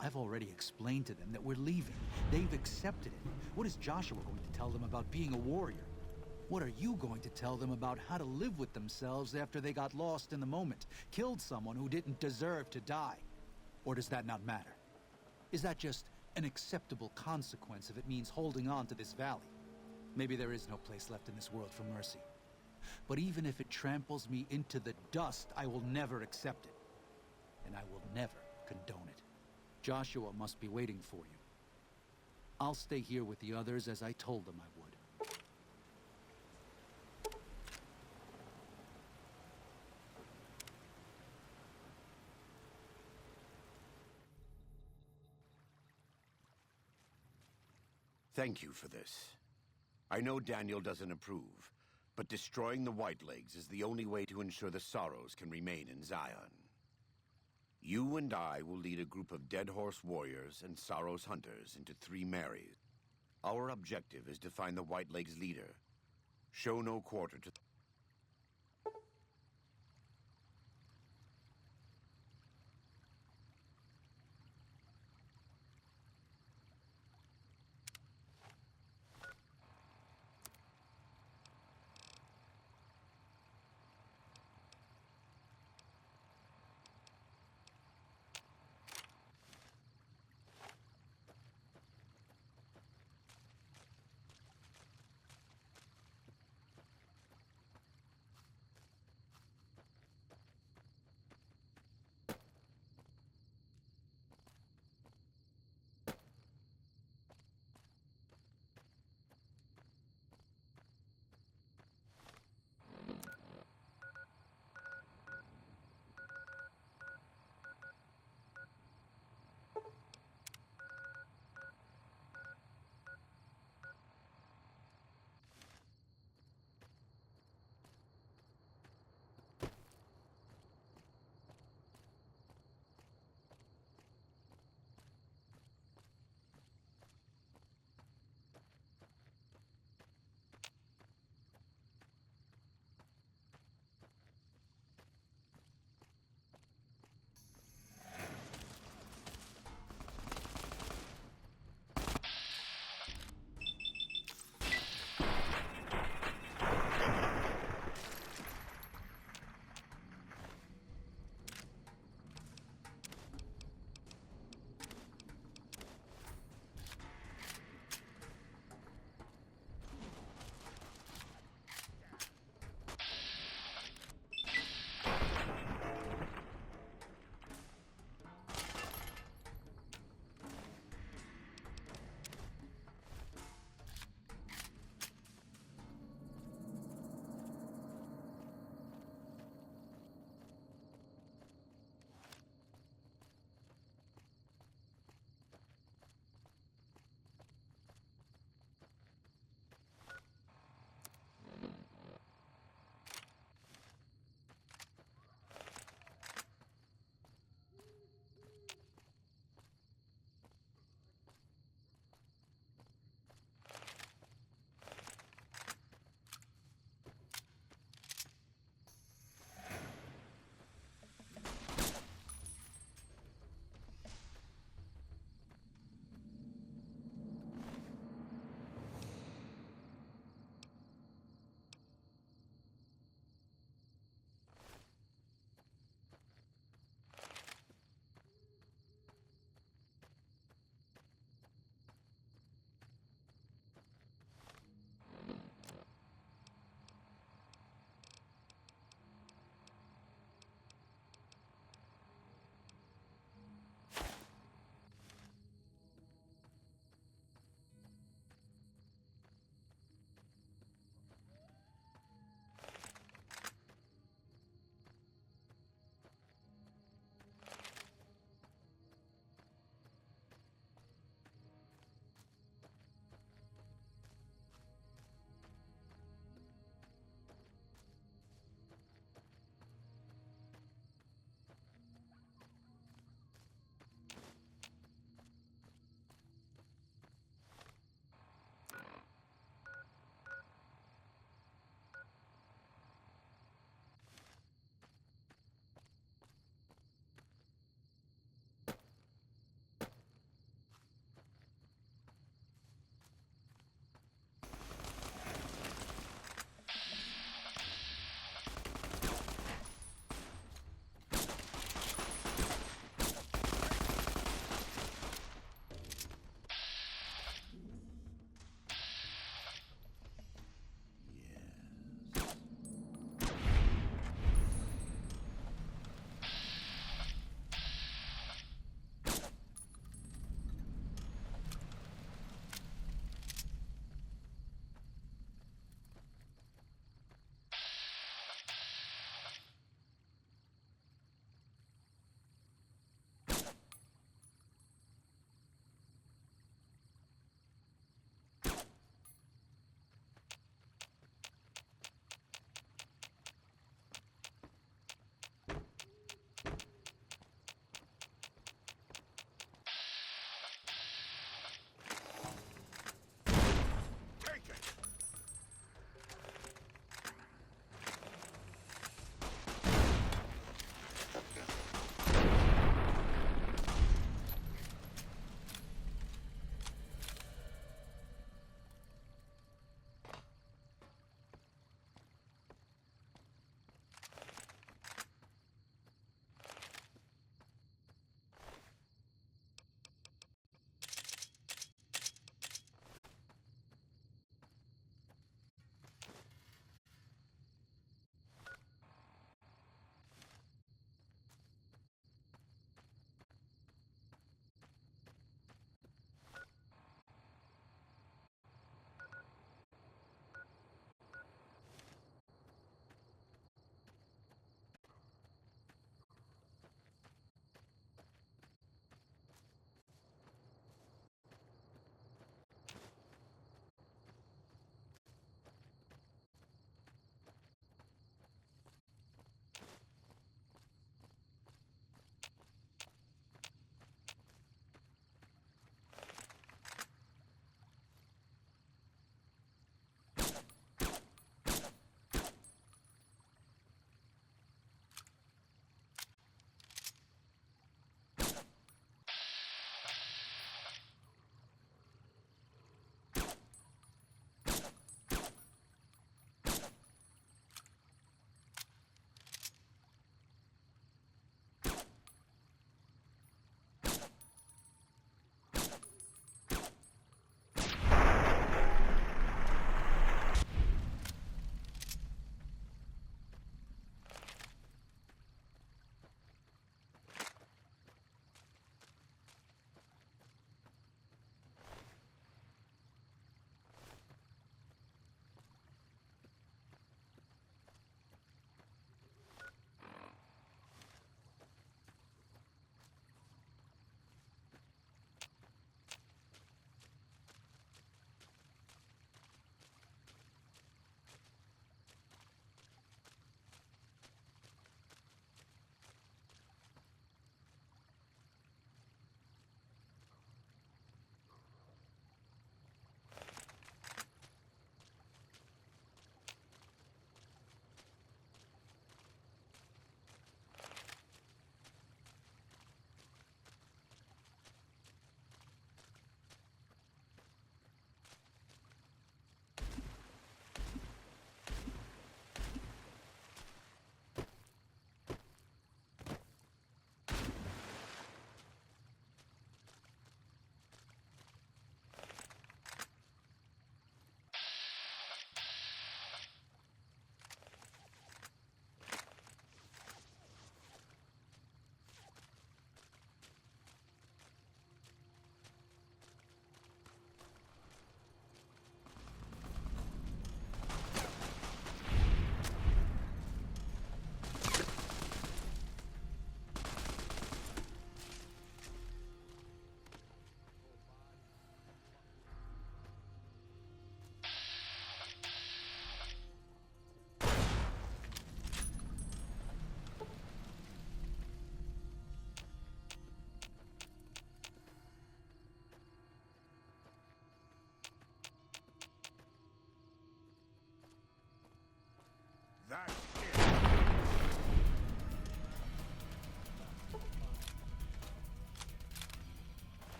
I've already explained to them that we're leaving. They've accepted it. What is Joshua going to tell them about being a warrior? What are you going to tell them about how to live with themselves after they got lost in the moment, killed someone who didn't deserve to die? Or does that not matter? Is that just an acceptable consequence if it means holding on to this valley? Maybe there is no place left in this world for mercy. But even if it tramples me into the dust, I will never accept it. And I will never condone it. Joshua must be waiting for you. I'll stay here with the others as I told them I would. Thank you for this. I know Daniel doesn't approve, but destroying the White Legs is the only way to ensure the Sorrows can remain in Zion. You and I will lead a group of Dead Horse warriors and Sorrows hunters into Three Marys. Our objective is to find the White Legs leader. Show no quarter to...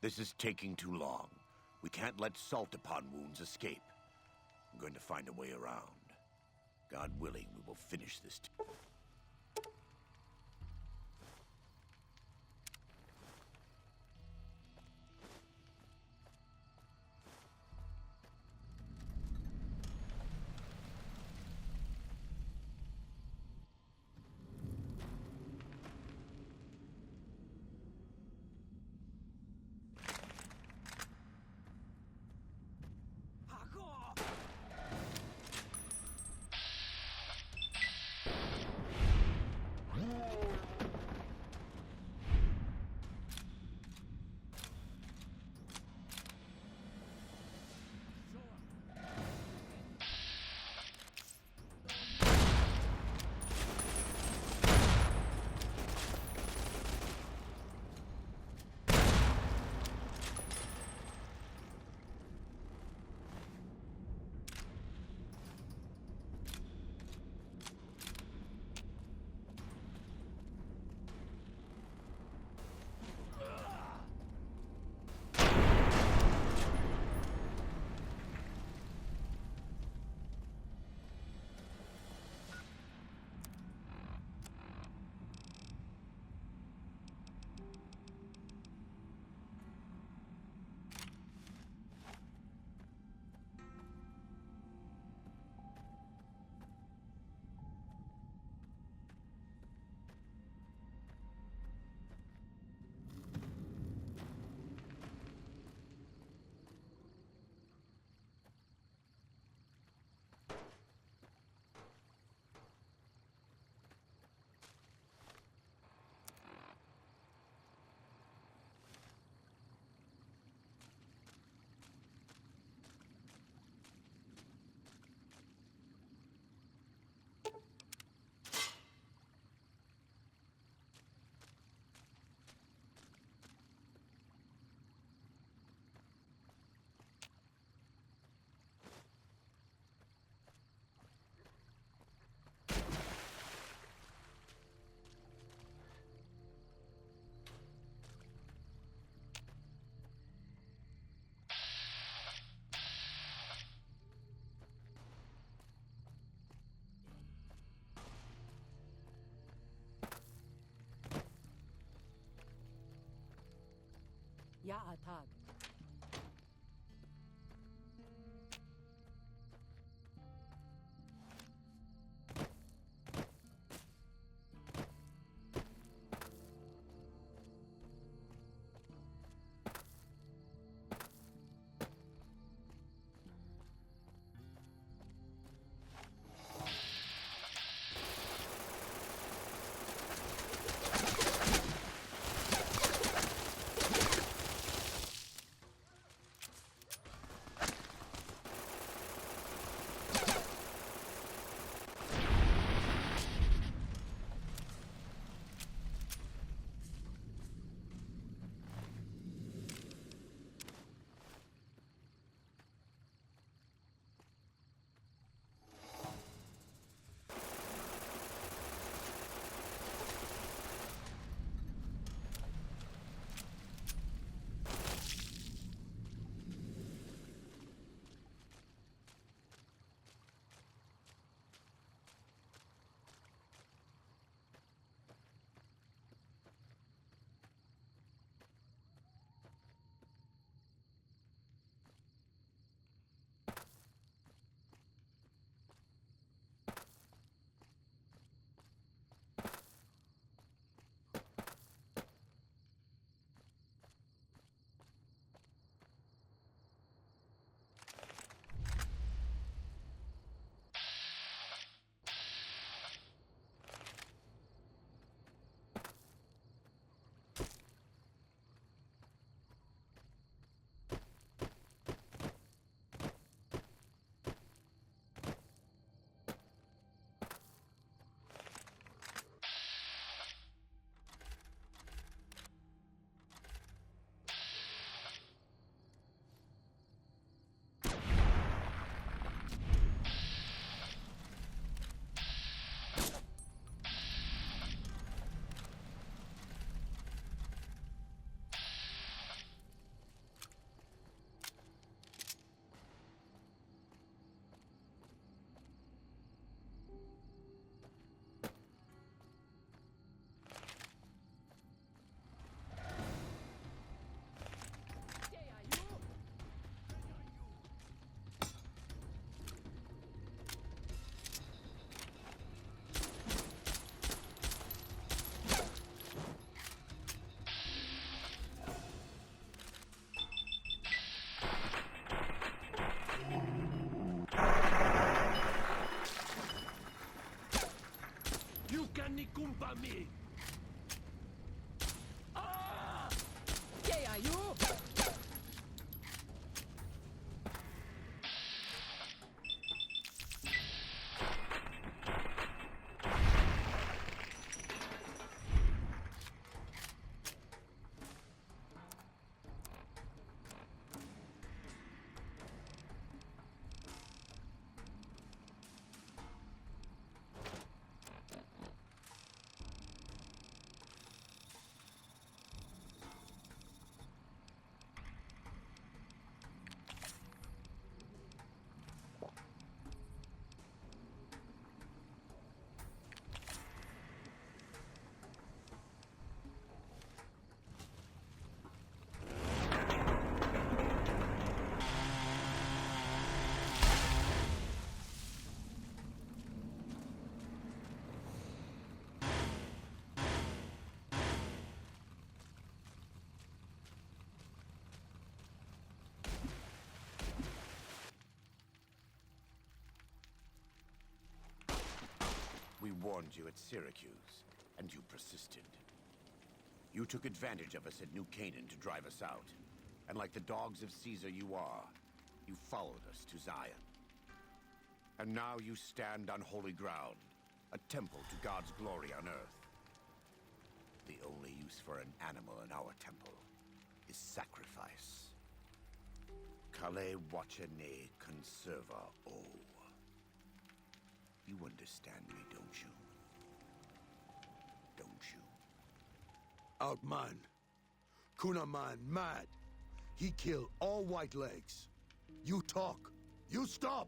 This is taking too long. We can't let salt upon wounds escape. I'm going to find a way around. God willing, we will finish this. Ya Atag. warned you at Syracuse, and you persisted. You took advantage of us at New Canaan to drive us out. And like the dogs of Caesar you are, you followed us to Zion. And now you stand on holy ground, a temple to God's glory on earth. The only use for an animal in our temple is sacrifice. Kale wachene conserva o. You understand me, don't you? Don't you? Outman. Kunaman mad. He killed all Whitelegs. You talk. You stop!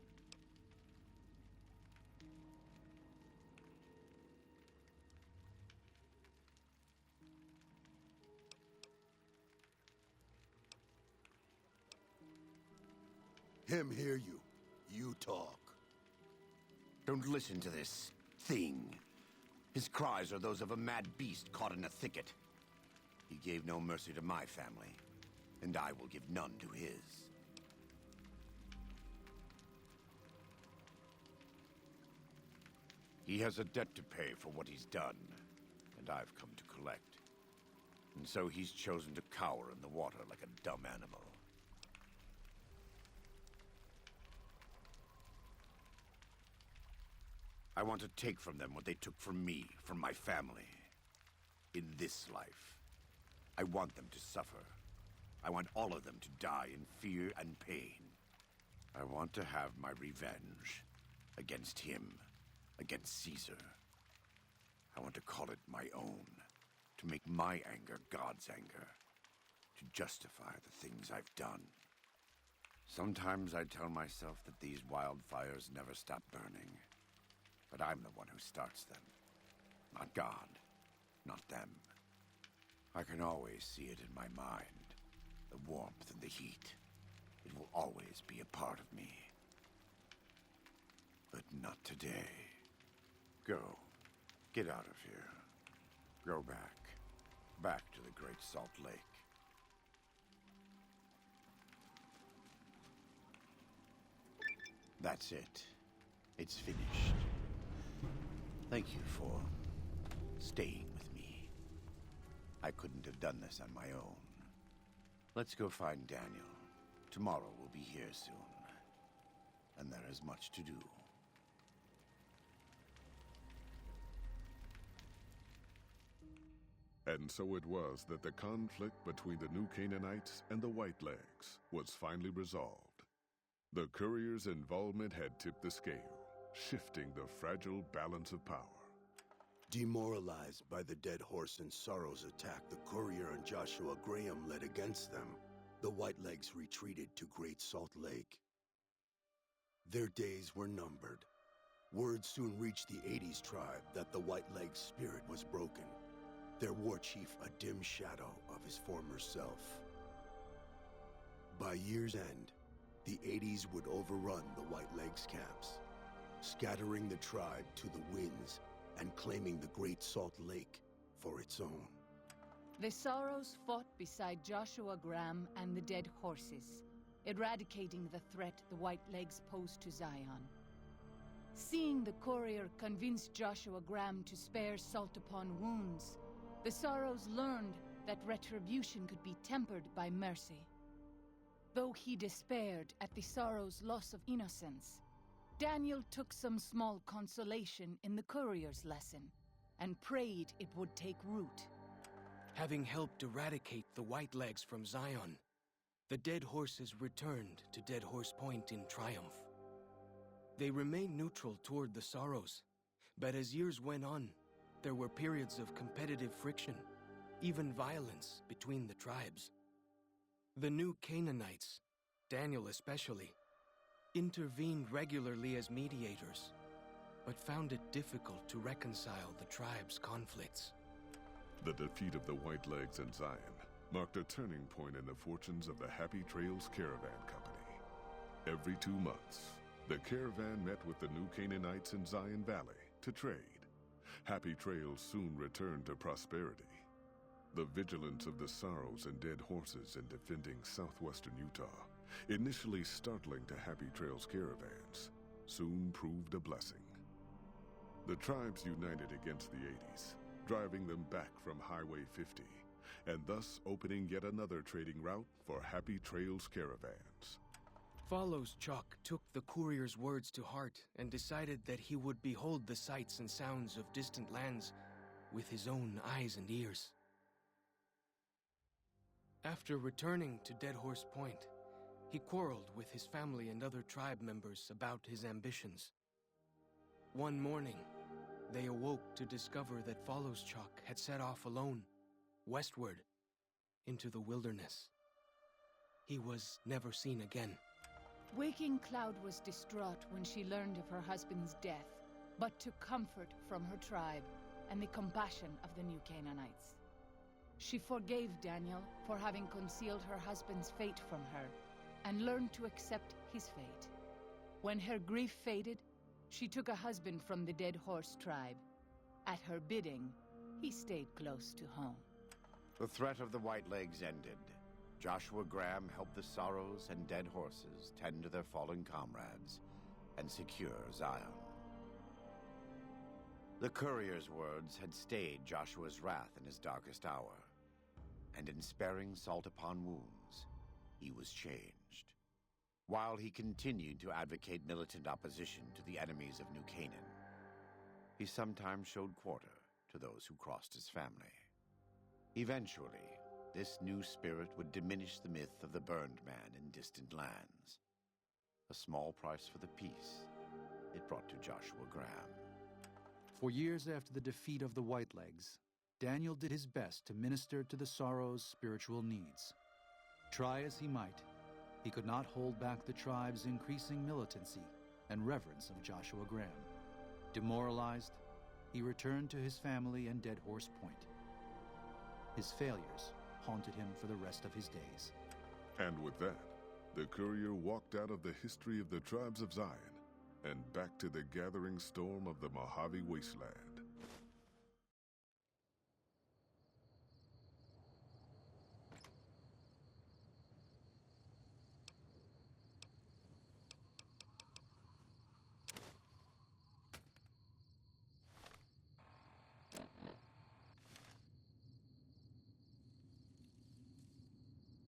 Him hear you. You talk. Don't listen to this thing. His cries are those of a mad beast caught in a thicket. He gave no mercy to my family, and I will give none to his. He has a debt to pay for what he's done, and I've come to collect. And so he's chosen to cower in the water like a dumb animal. I want to take from them what they took from me, from my family. In this life. I want them to suffer. I want all of them to die in fear and pain. I want to have my revenge. Against him. Against Caesar. I want to call it my own. To make my anger God's anger. To justify the things I've done. Sometimes I tell myself that these wildfires never stop burning. But I'm the one who starts them. Not God. Not them. I can always see it in my mind. The warmth and the heat. It will always be a part of me. But not today. Go. Get out of here. Go back. Back to the Great Salt Lake. That's it. It's finished. Thank you for staying with me. I couldn't have done this on my own. Let's go find Daniel. Tomorrow we'll be here soon. And there is much to do. And so it was that the conflict between the New Canaanites and the Whitelegs was finally resolved. The courier's involvement had tipped the scale, shifting the fragile balance of power. Demoralized by the Dead Horse and Sorrow's attack the courier and Joshua Graham led against them, the Whitelegs retreated to Great Salt Lake. Their days were numbered. Word soon reached the 80s tribe that the Whitelegs' spirit was broken, their war chief a dim shadow of his former self. By year's end, the 80s would overrun the Whitelegs' camps, scattering the tribe to the winds and claiming the Great Salt Lake for its own. The Sorrows fought beside Joshua Graham and the Dead Horses, eradicating the threat the Whitelegs posed to Zion. Seeing the courier convince Joshua Graham to spare Salt upon wounds, the Sorrows learned that retribution could be tempered by mercy. Though he despaired at the Sorrows' loss of innocence, Daniel took some small consolation in the courier's lesson, and prayed it would take root. Having helped eradicate the Whitelegs from Zion, the Dead Horses returned to Dead Horse Point in triumph. They remained neutral toward the Sorrows, but as years went on, there were periods of competitive friction, even violence between the tribes. The New Canaanites, Daniel especially, intervened regularly as mediators, but found it difficult to reconcile the tribe's conflicts. The defeat of the Whitelegs in Zion marked a turning point in the fortunes of the Happy Trails Caravan Company. Every 2 months, the caravan met with the New Canaanites in Zion Valley to trade. Happy Trails soon returned to prosperity. The vigilance of the Sorrows and Dead Horses in defending southwestern Utah, initially startling to Happy Trails caravans, soon proved a blessing. The tribes united against the 80s, driving them back from Highway 50, and thus opening yet another trading route for Happy Trails caravans. Follows Chalk took the courier's words to heart and decided that he would behold the sights and sounds of distant lands with his own eyes and ears. After returning to Dead Horse Point, he quarreled with his family and other tribe members about his ambitions. One morning, they awoke to discover that Follows Chalk had set off alone, westward, into the wilderness. He was never seen again. Waking Cloud was distraught when she learned of her husband's death, but took comfort from her tribe and the compassion of the New Canaanites. She forgave Daniel for having concealed her husband's fate from her, and learned to accept his fate. When her grief faded, she took a husband from the Dead Horse tribe. At her bidding, he stayed close to home. The threat of the Whitelegs ended. Joshua Graham helped the Sorrows and Dead Horses tend to their fallen comrades and secure Zion. The courier's words had stayed Joshua's wrath in his darkest hour, and in sparing salt upon wounds, he was changed. While he continued to advocate militant opposition to the enemies of New Canaan, he sometimes showed quarter to those who crossed his family. Eventually, this new spirit would diminish the myth of the burned man in distant lands. A small price for the peace it brought to Joshua Graham. For years after the defeat of the Whitelegs, Daniel did his best to minister to the Sorrows' spiritual needs. Try as he might, he could not hold back the tribe's increasing militancy and reverence of Joshua Graham. Demoralized, he returned to his family and Dead Horse Point. His failures haunted him for the rest of his days. And with that, the courier walked out of the history of the tribes of Zion and back to the gathering storm of the Mojave Wasteland.